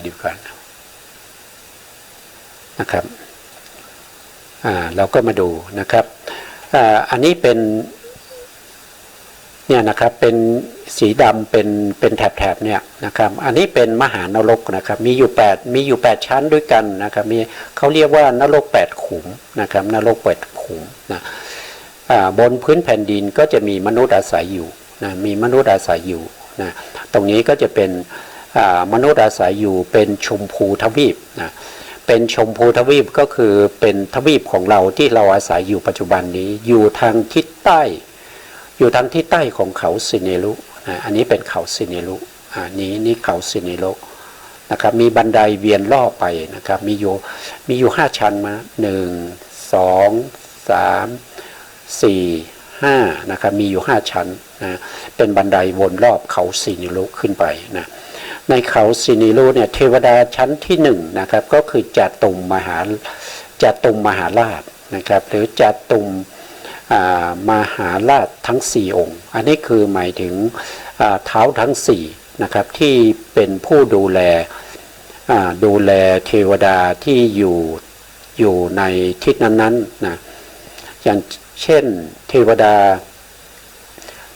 Speaker 1: ดีกว่านะครับเราก็มาดูนะครับอันนี้เป็นเนี่ยนะครับเป็นสีดำเป็นแถบเนี่ยนะครับอันนี้เป็นมหานรกนะครับมีอยู่8ชั้นด้วยกันนะครับเขาเรียกว่านรก8ขุมนะครับนรก8ขุมนะบนพื้นแผ่นดินก็จะมีมนุษย์อาศัยอยู่นะมีมนุษย์อาศัยอยู่นะตรงนี้ก็จะเป็นมนุษย์อาศัยอยู่เป็นชมพูทวีปนะเป็นชมพูทวีปก็คือเป็นทวีปของเราที่เราอาศัยอยู่ปัจจุบันนี้อยู่ทางทิศใต้ของเขาสิเนรุนะอันนี้เป็นเขาสิเนรุนี่เขาสิเนรุนะครับมีบันไดเวียนรอบไปนะครับมีอยู่5ชั้นมา1 2 3 4 5นะครับมีอยู่5ชั้นนะเป็นบันไดวนรอบเขาสิเนรุขึ้นไปนะในเขาสิเนรุเนี่ยเทวดาชั้นที่1นะครับก็คือจตุมมหาราชนะครับหรือจตุมมหาราชทั้ง4องค์อันนี้คือหมายถึงเท้าทั้ง4นะครับที่เป็นผู้ดูแลเทวดาที่อยู่ในทิศนั้นๆนะอย่างเช่นเทวดา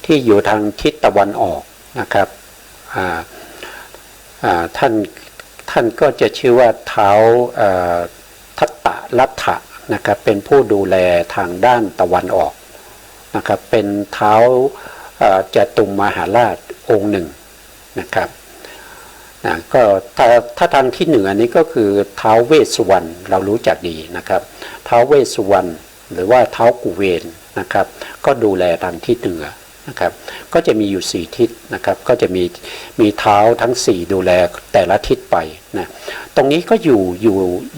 Speaker 1: ที่อยู่ทางทิศตะวันออกนะครับท่านก็จะชื่อว่าเท้าทัตตะลัทธะนะครับเป็นผู้ดูแลทางด้านตะวันออกนะครับเป็นเท้าจตุมมหาราชองค์หนึ่งนะครับก็ถ้าทางที่เหนือนี้ก็คือเท้าเวสสุวรรณเรารู้จักดีนะครับเท้าเวสสุวรรณหรือว่าเท้ากุเวนนะครับก็ดูแลทางทิศเหนือนะครับก็จะมีอยู่4ทิศนะครับก็จะมีเท้าทั้ง4ดูแลแต่ละทิศไปนะตรงนี้ก็อ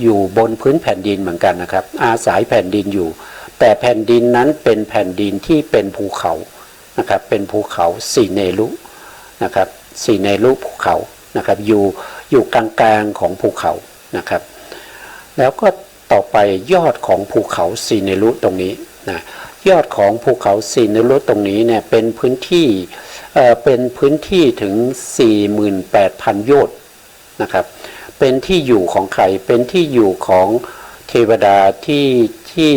Speaker 1: ยู่บนพื้นแผ่นดินเหมือนกันนะครับอาศัยแผ่นดินอยู่แต่แผ่นดินนั้นเป็นแผ่นดินที่เป็นภูเขานะครับเป็นภูเขาสีเนรุนะครับสีเนรุภูเขานะครับอยู่กลางๆของภูเขานะครับแล้วก็ต่อไปยอดของภูเขาสีเนรุตรงนี้นะยอดของภูเขาสีเนรุตรงนี้เนี่ยเป็นพื้นที่ถึง 48,000 โยชน์นะครับเป็นที่อยู่ของใครเป็นที่อยู่ของ เทวดาที่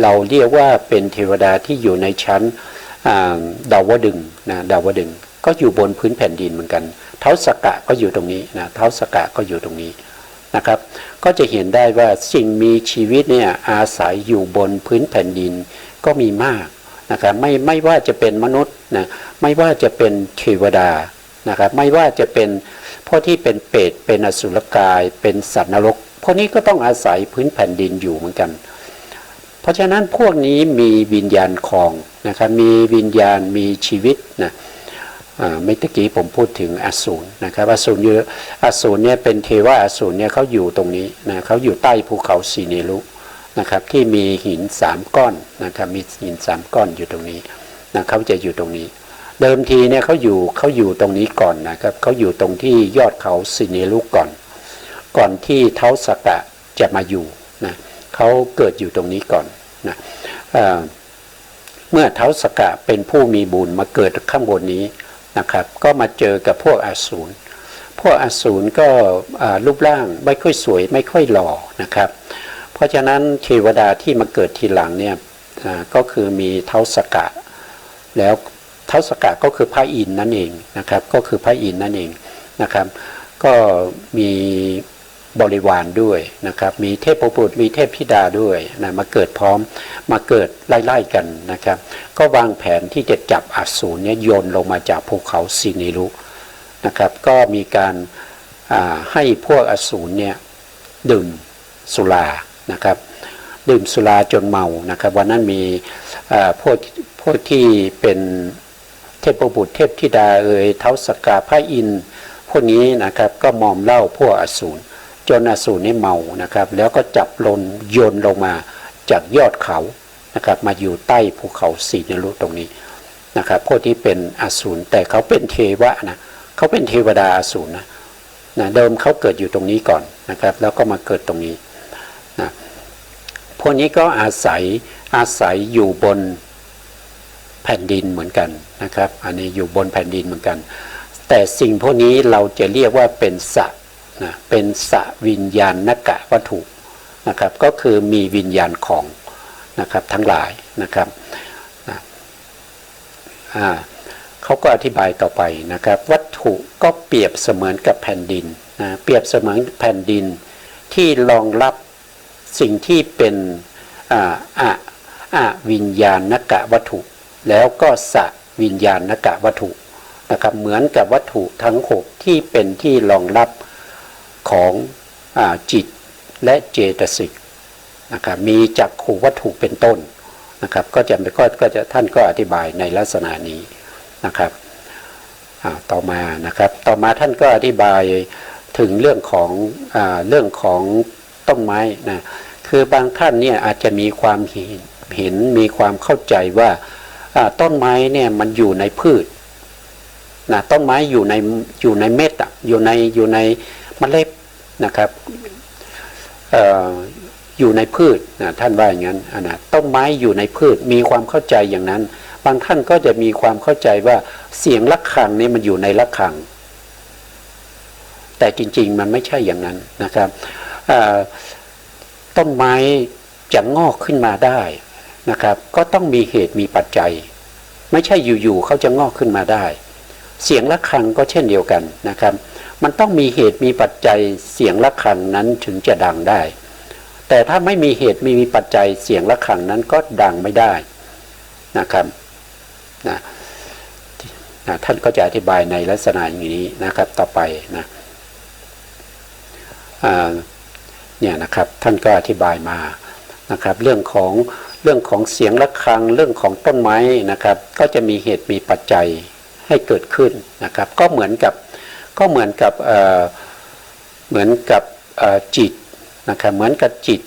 Speaker 1: เราเรียกว่าเป็นเทวดาที่อยู่ในชั้นดาวดึงส์นะดาวดึงส์ก็อยู่บนพื้นแผ่นดินเหมือนกันท้าวสักกะก็อยู่ตรงนี้นะท้าวสักกะก็อยู่ตรงนี้นะครับก็จะเห็นได้ว่าสิ่งมีชีวิตเนี่ยอาศัยอยู่บนพื้นแผ่นดินก็มีมากนะครับไม่ว่าจะเป็นมนุษย์นะไม่ว่าจะเป็นเทวดานะครับไม่ว่าจะเป็นพวกที่เป็นเปรตเป็นอสุรกายเป็นสัตว์นรกพวกนี้ก็ต้องอาศัยพื้นแผ่นดินอยู่เหมือนกันเพราะฉะนั้นพวกนี้มีวิญญาณครองนะครับมีวิญญาณมีชีวิตนะเมื่อกี้ผมพูดถึงอสูรนะครับอสูรเนี่ยเป็นเทวะอสูรเนี่ยเขาอยู่ตรงนี้นะเขาอยู่ใต้ภูเขาสีเนรุนะครับที่มีหิน3ก้อนนะครับมีหิน3ก้อนอยู่ตรงนี้นะเขาจะอยู่ตรงนี้เดิมทีเนี่ยเขาอยู่ตรงนี้ก่อนนะครับเขาอยู่ตรงที่ยอดเขาสีเนรุก่อนที่ท้าวสักกะจะมาอยู่นะเขาเกิดอยู่ตรงนี้ก่อนนะเมื่อท้าวสักกะเป็นผู้มีบุญมาเกิดข้างบนนี้นะครับก็มาเจอกับพวกอสูรก็รูปร่างไม่ค่อยสวยไม่ค่อยหล่อนะครับเพราะฉะนั้นเทวดาที่มาเกิดทีหลังเนี่ยก็คือมีท้าวสักกะแล้วท้าวสักกะก็คือพระอินทร์นั่นเองนะครับก็คือพระอินทร์นั่นเองนะครับก็มีบริวารด้วยนะครับมีเทพบุตรมีเทพธิดาด้วยนะมาเกิดพร้อมมาเกิดไล่ๆกันนะครับก็วางแผนที่จะจับอสูรเนี่ยโยนลงมาจากภูเขาสีเนรุนะครับก็มีการให้พวกอสูรเนี่ยดื่มสุรานะครับดื่มสุราจนเมานะครับวันนั้นมีพวกที่เป็นเทพบุตรเทพธิดาท้าวสักกะพระอินทร์พวกนี้นะครับก็มอมเหล้าพวกอสูรจนอสูรนี่เมานะครับแล้วก็จับโยนลงมาจากยอดเขานะครับมาอยู่ใต้ภูเขาสีเนรุตรงนี้นะครับพวกที่เป็นอสูรแต่เขาเป็นเทวะนะเขาเป็นเทวดาอสูรนะเดิมเขาเกิดอยู่ตรงนี้ก่อนนะครับแล้วก็มาเกิดตรงนี้นะพวกนี้ก็อาศัยอยู่บนแผ่นดินเหมือนกันนะครับอันนี้อยู่บนแผ่นดินเหมือนกันแต่สิ่งพวกนี้เราจะเรียกว่าเป็นเป็นสวิญญาณกะวัตถุนะครับก็คือมีวิญญาณของนะครับทั้งหลายนะครับเขาก็อธิบายต่อไปนะครับวัตถุก็เปรียบเสมือนกับแผ่นดินนะเปรียบเสมือนแผ่นดินที่รองรับสิ่งที่เป็นวิญญาณกะวัตถุแล้วก็สวิญญาณกะวัตถุนะครับเหมือนกับวัตถุทั้ง6ที่เป็นที่รองรับของจิตและเจตสิกนะครับมีจักขุวัตถุเป็นต้นนะครับก็จะท่านก็อธิบายในลักษณะนี้นะครับต่อมาท่านก็อธิบายถึงเรื่องของต้นไม้นะคือบางท่านเนี่ยอาจจะมีความเห็นมีความเข้าใจว่าต้นไม้เนี่ยมันอยู่ในพืชนะต้นไม้อยู่ในเม็ดอยู่ในเมล็ดนะครับอยู่ในพืชนะท่านว่าอย่างนั้นนะต้นไม้อยู่ในพืชมีความเข้าใจอย่างนั้นบางท่านก็จะมีความเข้าใจว่าเสียงระฆังนี่มันอยู่ในระฆังแต่จริงๆมันไม่ใช่อย่างนั้นนะครับต้นไม้จะงอกขึ้นมาได้นะครับก็ต้องมีเหตุมีปัจจัยไม่ใช่อยู่ๆเขาจะงอกขึ้นมาได้เสียงระฆังก็เช่นเดียวกันนะครับมันต้องมีเหตุมีปัจจัยเสียงระฆังนั้นถึงจะดังได้แต่ถ้าไม่มีเหตุไม่มีปัจจัยเสียงระฆังนั้นก็ดังไม่ได้นะครับท่านก็จะอธิบายในลักษณะอย่างนี้นะครับต่อไปนะเนี่ยนะครับท่านก็อธิบายมานะครับเรื่องของเสียงระฆังเรื่องของต้นไม้นะครับก็จะมีเหตุมีปัจจัยให้เกิดขึ้นนะครับก็เหมือนกับจิตนะครับเหมือนกับจิต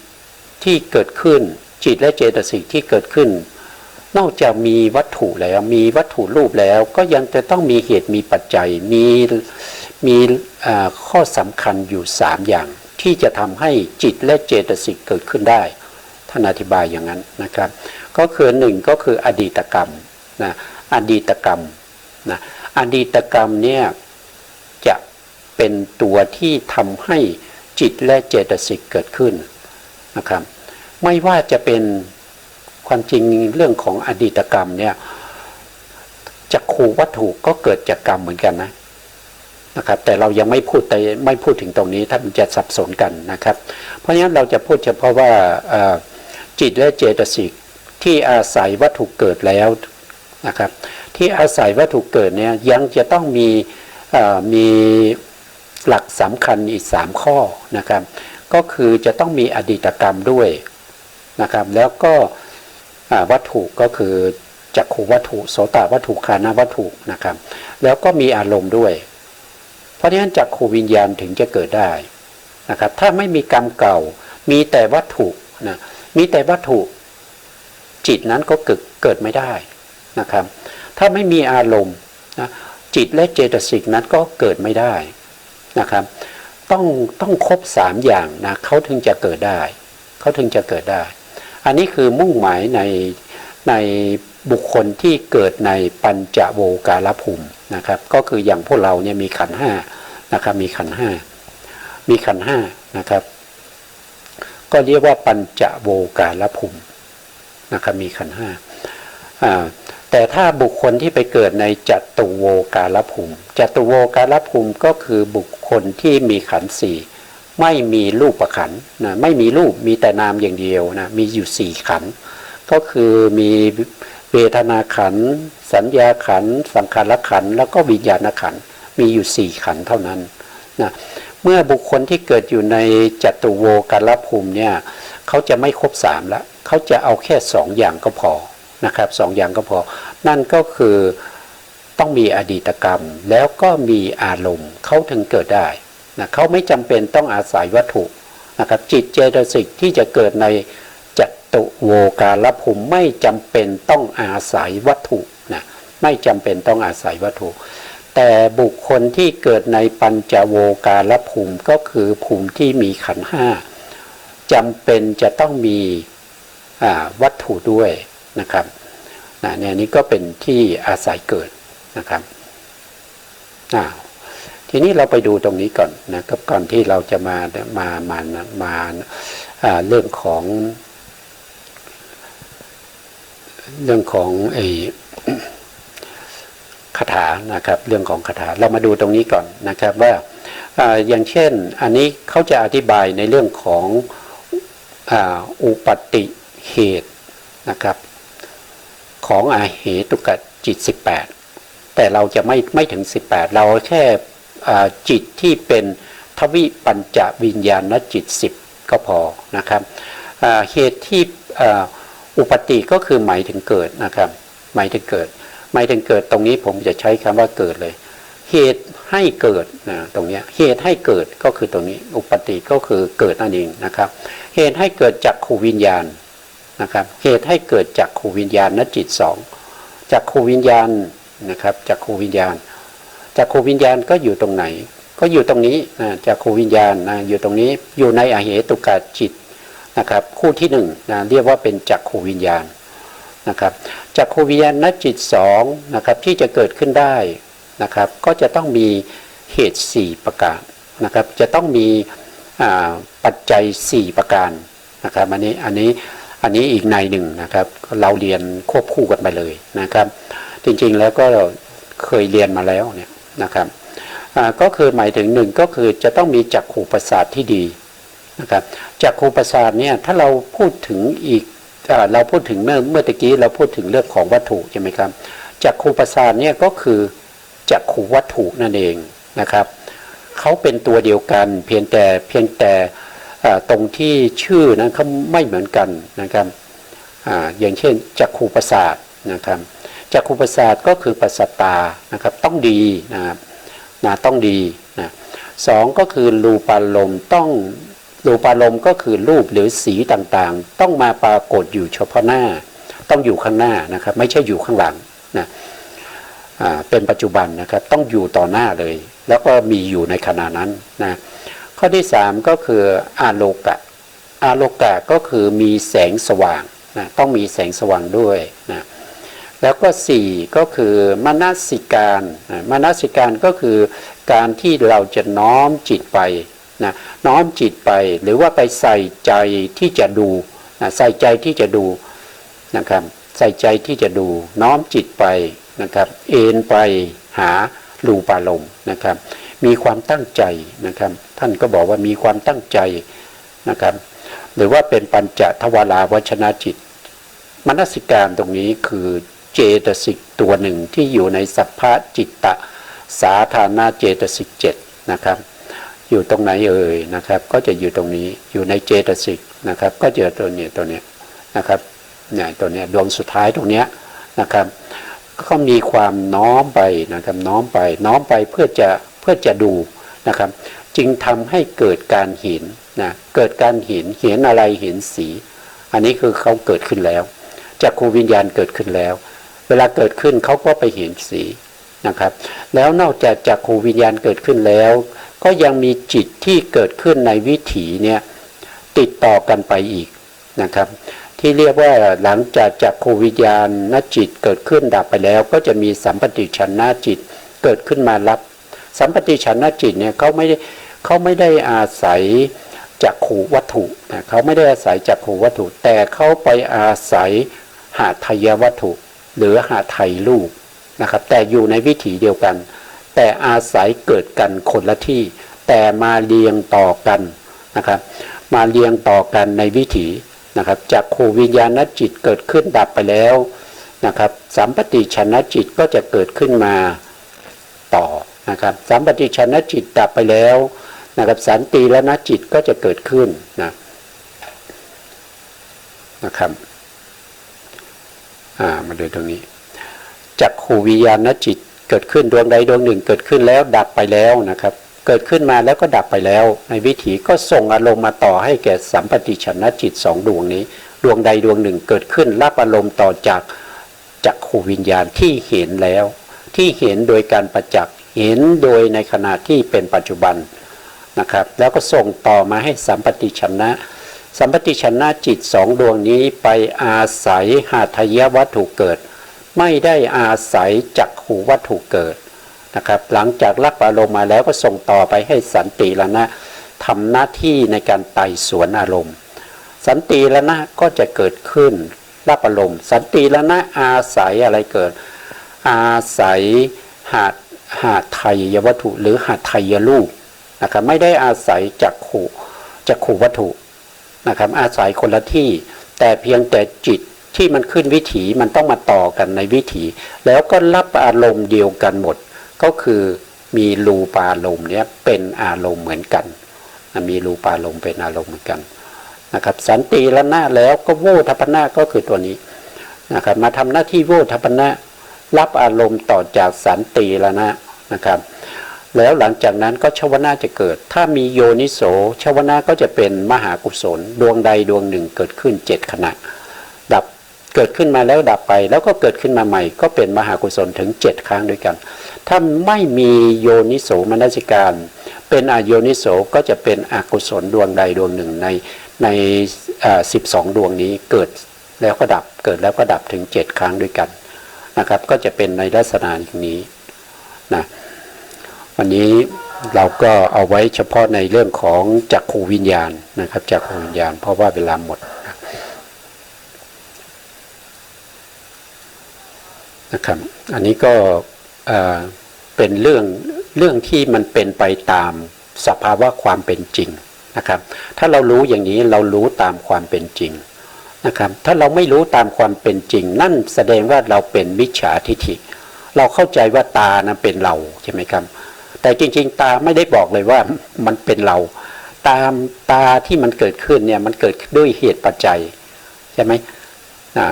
Speaker 1: ที่เกิดขึ้นจิตและเจตสิกที่เกิดขึ้นนอกจากมีวัตถุแล้วมีวัตถุรูปแล้วก็ยังจะต้องมีเหตุมีปัจจัยมีข้อสำคัญอยู่3อย่างที่จะทำให้จิตและเจตสิกเกิดขึ้นได้ท่านอธิบายอย่างนั้นนะครับก็คือ1ก็คืออดีตกรรมนะอดีตกรรมเนี่ยจะเป็นตัวที่ทำให้จิตและเจตสิกเกิดขึ้น นะครับไม่ว่าจะเป็นความจริงเรื่องของอดีตกรรมเนี่ยจักขุวัตถุก็เกิดจากกรรมเหมือนกันนะครับแต่เรายังไม่พูดถึงตรงนี้ถ้ามันจะสับสนกันนะครับเพราะฉะนั้นเราจะพูดเฉพาะว่าจิตและเจตสิกที่อาศัยวัตถุเกิดแล้วนะครับที่อาศัยวัตถุเกิดเนี่ยยังจะต้องมีหลักสำคัญอีก3ข้อนะครับก็คือจะต้องมีอดีตกรรมด้วยนะครับแล้วก็วัตถุก็คือจักขุวัตถุโสตวัตถุคานะวัตถุนะครับแล้วก็มีอารมณ์ด้วยเพราะฉะนั้นจักขุวิญญาณถึงจะเกิดได้นะครับถ้าไม่มีกรรมเก่ามีแต่วัตถุนะมีแต่วัตถุจิตนั้นก็เกิดไม่ได้นะครับถ้าไม่มีอารมณ์นะจิตและเจตสิกนั้นก็เกิดไม่ได้นะครับต้องครบ3อย่างนะเขาถึงจะเกิดได้อันนี้คือมุ่งหมายในบุคคลที่เกิดในปัญจโวการภูมินะครับก็คืออย่างพวกเราเนี่ยมีขันธ์5นะครับมีขันธ์5นะครับก็เรียกว่าปัญจโวการภูมินะครับมีขันธ์5แต่ถ้าบุคคลที่ไปเกิดในจตุโวการภูมิจตุโวการภูมิก็คือบุคคลที่มีขันธ์4ไม่มีรูปขันธ์นะไม่มีรูปมีแต่นามอย่างเดียวนะมีอยู่4ขันธ์ก็คือมีเวทนาขันธ์สัญญาขันธ์สังขารขันธ์แล้วก็วิญญาณขันธ์มีอยู่4ขันธ์เท่านั้นนะเมื่อบุคคลที่เกิดอยู่ในจตุโวการภูมิเนี่ยเขาจะไม่ครบ3ละเขาจะเอาแค่2อย่างก็พอนะครับ2อย่างก็พอนั่นก็คือต้องมีอดีตกรรมแล้วก็มีอารมณ์เขาถึงเกิดได้นะเขาไม่จำเป็นต้องอาศัยวัตถุนะครับจิตเจตสิกที่จะเกิดในจตุโวการภูมิไม่จำเป็นต้องอาศัยวัตถุนะไม่จำเป็นต้องอาศัยวัตถุแต่บุคคลที่เกิดในปัญจโวการภูมิก็คือภูมิที่มีขันธ์5จำเป็นจะต้องมีวัตถุด้วยนะครับเนี่ยนี้ก็เป็นที่อาศัยเกิดนะครับทีนี้เราไปดูตรงนี้ก่อนนะครับก่อนที่เราจะมาเรื่องของคาถานะครับเรื่องของคาถาเรามาดูตรงนี้ก่อนนะครับว่าอย่างเช่นอันนี้เขาจะอธิบายในเรื่องของอุปติเหตุนะครับของอาเหตุกจิต18แต่เราจะไม่ถึง18เราแค่จิตที่เป็นทวิปัญจวิญญาณจิต10ก็พอนะครับเหตุที่อุปติก็คือหมายถึงเกิดนะครับหมายถึงเกิดตรงนี้ผมจะใช้คำว่าเกิดเลยเหตุให้เกิดตรงนี้เหตุให้เกิดก็คือตรงนี้อุปติก็คือเกิดนั่นเองนะครับเหตุให้เกิดจักขุวิญญาณนะครับเหตุให้เกิดจักขุวิญญาณจิต2จักขุวิญญาณนะครับจักขุวิญญาณก็อยู่ตรงไหนก็อยู่ตรงนี้จักขุวิญญาณอยู่ตรงนี้อยู่ในอเหตุกจิตนะครับคู่ที่1เรียกว่าเป็นจักขุวิญญาณนะครับจักขุวิญญาณจิต2นะครับที่จะเกิดขึ้นได้นะครับก็จะต้องมีเหตุ4ประการนะครับจะต้องมีปัจจัย4ประการนะครับอันนี้อีกในหนึ่งนะครับเราเรียนควบคู่กันไปเลยนะครับจริงๆแล้วก็เคยเรียนมาแล้วเนี่ยนะครับก็คือหมายถึง1ก็คือจะต้องมีจักขุประสาทที่ดีนะครับจักขุประสาทเนี่ยถ้าเราพูดถึงอีกเราพูดถึงเมื่อตะกี้เราพูดถึงเรื่องของวัตถุใช่ไหมครับจักขุประสาทเนี่ยก็คือจักขุวัตถุนั่นเองนะครับเขาเป็นตัวเดียวกันเพียงแต่ตรงที่ชื่อนั้นเขาไม่เหมือนกันนะครับอย่างเช่นจักขุประสาทนะครับจักขุประสาทก็คือประสาทตานะครับต้องดีนะครับต้องดี2ก็คือรูปารมณ์รูปารมณ์ก็คือรูปหรือสีต่างๆต้องมาปรากฏอยู่เฉพาะหน้าต้องอยู่ข้างหน้านะครับไม่ใช่อยู่ข้างหลังนะเป็นปัจจุบันนะครับต้องอยู่ต่อหน้าเลยแล้วก็มีอยู่ในขณะนั้นนะข้อที่3ก็คืออาโลกะก็คือมีแสงสว่างนะต้องมีแสงสว่างด้วยนะแล้วก็4ก็คือมนสิการก็คือการที่เราจะน้อมจิตไป นะน้อมจิตไปหรือว่าไปใส่ใจที่จะดูนะใส่ใจที่จะดูนะครับใส่ใจที่จะดูน้อมจิตไปนะครับเอ็นไปหารูปารมณ์นะครับมีความตั้งใจนะครับท่านก็บอกว่ามีความตั้งใจนะครับหรือว่าเป็นปัญจทวาราวชนะจิตมนสิการตรงนี้คือเจตสิกตัวหนึ่งที่อยู่ในสัพพะจิตตะสาธารณเจตสิก7นะครับอยู่ตรงไหนเอ่ยนะครับก็จะอยู่ตรงนี้อยู่ในเจตสิกนะครับก็เจอตัวนี้นะครับเนี่ยตัวเนี้ยดวงสุดท้ายตรงเนี้ยนะครับก็มีความน้อมไปนะครับน้อมไปเพื่อจะดูนะครับจึงทำให้เกิดการเห็นนะเกิดการเห็นอะไรเห็นสีอันนี้คือเขาเกิดขึ้นแล้วจักขูวิญญาณเกิดขึ้นแล้วเวลาเกิดขึ้นเขาก็ไปเห็นสีนะครับแล้วนอกจากจักขูวิญญาณเกิดขึ้นแล้วก็ยังมีจิตที่เกิดขึ้นในวิถีเนี่ยติดต่อกันไปอีกนะครับที่เรียกว่าหลังจากจักขูวิญญาณนจิตเกิดขึ้นดับไปแล้วก็จะมีสัมปติฉันนจิตเกิดขึ้นมารับสัมปติฉันนจิตเนี่ยเขาไม่ได้อาศัยจักขูวัตถุนะเขาไม่ได้อาศัยจักขูวัตถุแต่เขาไปอาศัยหาไทยวัตถุหรือหาไทยรูปนะครับแต่อยู่ในวิถีเดียวกันแต่อาศัยเกิดกันคนละที่แต่มาเรียงต่อกันนะครับมาเรียงต่อกันในวิถีนะครับจักขูวิญญาณจิตเกิดขึ้นดับไปแล้วนะครับสัมปติฉันนจิตก็จะเกิดขึ้นมาต่อนะครับสัมปติฉันนจิตดับไปแล้วนะครับสันติละนจิตก็จะเกิดขึ้นนะครับมาดูตรงนี้จักขูวิญญาณจิตเกิดขึ้นดวงใดดวงหนึ่งเกิดขึ้นแล้วดับไปแล้วนะครับเกิดขึ้นมาแล้วก็ดับไปแล้วในวิถีก็ส่งอารมณ์มาต่อให้แก่สัมปติฉันนจิต2ดวงนี้ดวงใดดวงหนึ่งเกิดขึ้นรับอารมณ์ต่อจากจักขูวิญญาณที่เห็นแล้วที่เห็นโดยการประจักษ์เห็นโดยในขณะที่เป็นปัจจุบันนะครับแล้วก็ส่งต่อมาให้สัมปติฉันนะสัมปติฉันนะจิต2ดวงนี้ไปอาศัยหาไทยวัตถุเกิดไม่ได้อาศัยจักขูวัตถุเกิดนะครับหลังจากรับอารมณ์มาแล้วก็ส่งต่อไปให้สันติละนะทำหน้าที่ในการไต่สวนอารมณ์สันติละนะก็จะเกิดขึ้นรับอารมณ์สันติละนะอาศัยอะไรเกิดอาศัยหาไทยวัตถุหรือหาไทยรูปนะครับไม่ได้อาศัยจักขูวัตถุนะครับอาศัยคนละที่แต่เพียงแต่จิตที่มันขึ้นวิถีมันต้องมาต่อกันในวิถีแล้วก็รับอารมณ์เดียวกันหมดก็คือมีรูปารมณ์เนี้ยเป็นอารมณ์เหมือนกันมีรูปารมณ์เป็นอารมณ์เหมือนกันนะครับสันติละนะแล้วก็โวทัพพนะก็คือตัวนี้นะครับมาทำหน้าที่โวทัพพนะรับอารมณ์ต่อจากสันติละนะครับแล้วหลังจากนั้นก็ชวนะจะเกิดถ้ามีโยนิโสชวนะก็จะเป็นมหากุศลดวงใดดวงหนึ่งเกิดขึ้น7ขณะดับเกิดขึ้นมาแล้วดับไปแล้วก็เกิดขึ้นมาใหม่ก็เป็นมหากุศลถึง7ครั้งด้วยกันถ้าไม่มีโยนิโสมนสิการเป็นอโยนิโสก็จะเป็นอกุศลดวงใดดวงหนึ่งใน12ดวงนี้เกิดแล้วก็ดับเกิดแล้วก็ดับถึง7ครั้งด้วยกันนะครับก็จะเป็นในลักษณะอย่างนี้นะวันนี้เราก็เอาไว้เฉพาะในเรื่องของจักขูวิญญาณนะครับจักขูวิญญาณเพราะว่าเวลาหมดนะครับอันนี้ก็เป็นเรื่องที่มันเป็นไปตามสภาวะความเป็นจริงนะครับถ้าเรารู้อย่างนี้เรารู้ตามความเป็นจริงนะครับถ้าเราไม่รู้ตามความเป็นจริงนั่นแสดงว่าเราเป็นมิจฉาทิฏฐิเราเข้าใจว่าตานะเป็นเราใช่ไหมครับแต่จริงๆตาไม่ได้บอกเลยว่ามันเป็นเราตาที่มันเกิดขึ้นเนี่ยมันเกิดด้วยเหตุปัจจัยใช่ไหม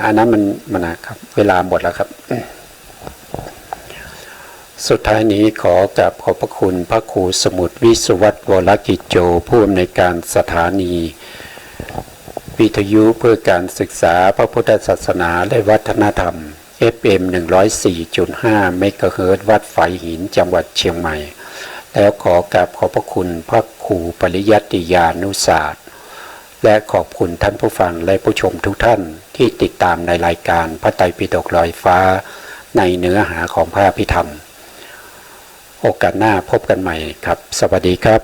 Speaker 1: อันนั้นมันนะครับเวลาหมดแล้วครับสุดท้ายนี้ขอกราบขอบพระคุณพระครูสมุทรวิสุวัตรวรกิจโจผู้อำนวยการสถานีวิทยุเพื่อการศึกษาพระพุทธศาสนาและวัฒนธรรม FM 104.5 เมกะเฮิรตซ์วัดฝายหินจังหวัดเชียงใหม่แล้วขอกราบขอบพระคุณพระครูปริยัติญานุศาสตร์และขอบคุณท่านผู้ฟังและผู้ชมทุกท่านที่ติดตามในรายการพระไตรปิฎกลอยฟ้าในเนื้อหาของพระอภิธรรมโอกาสหน้าพบกันใหม่ครับสวัสดีครับ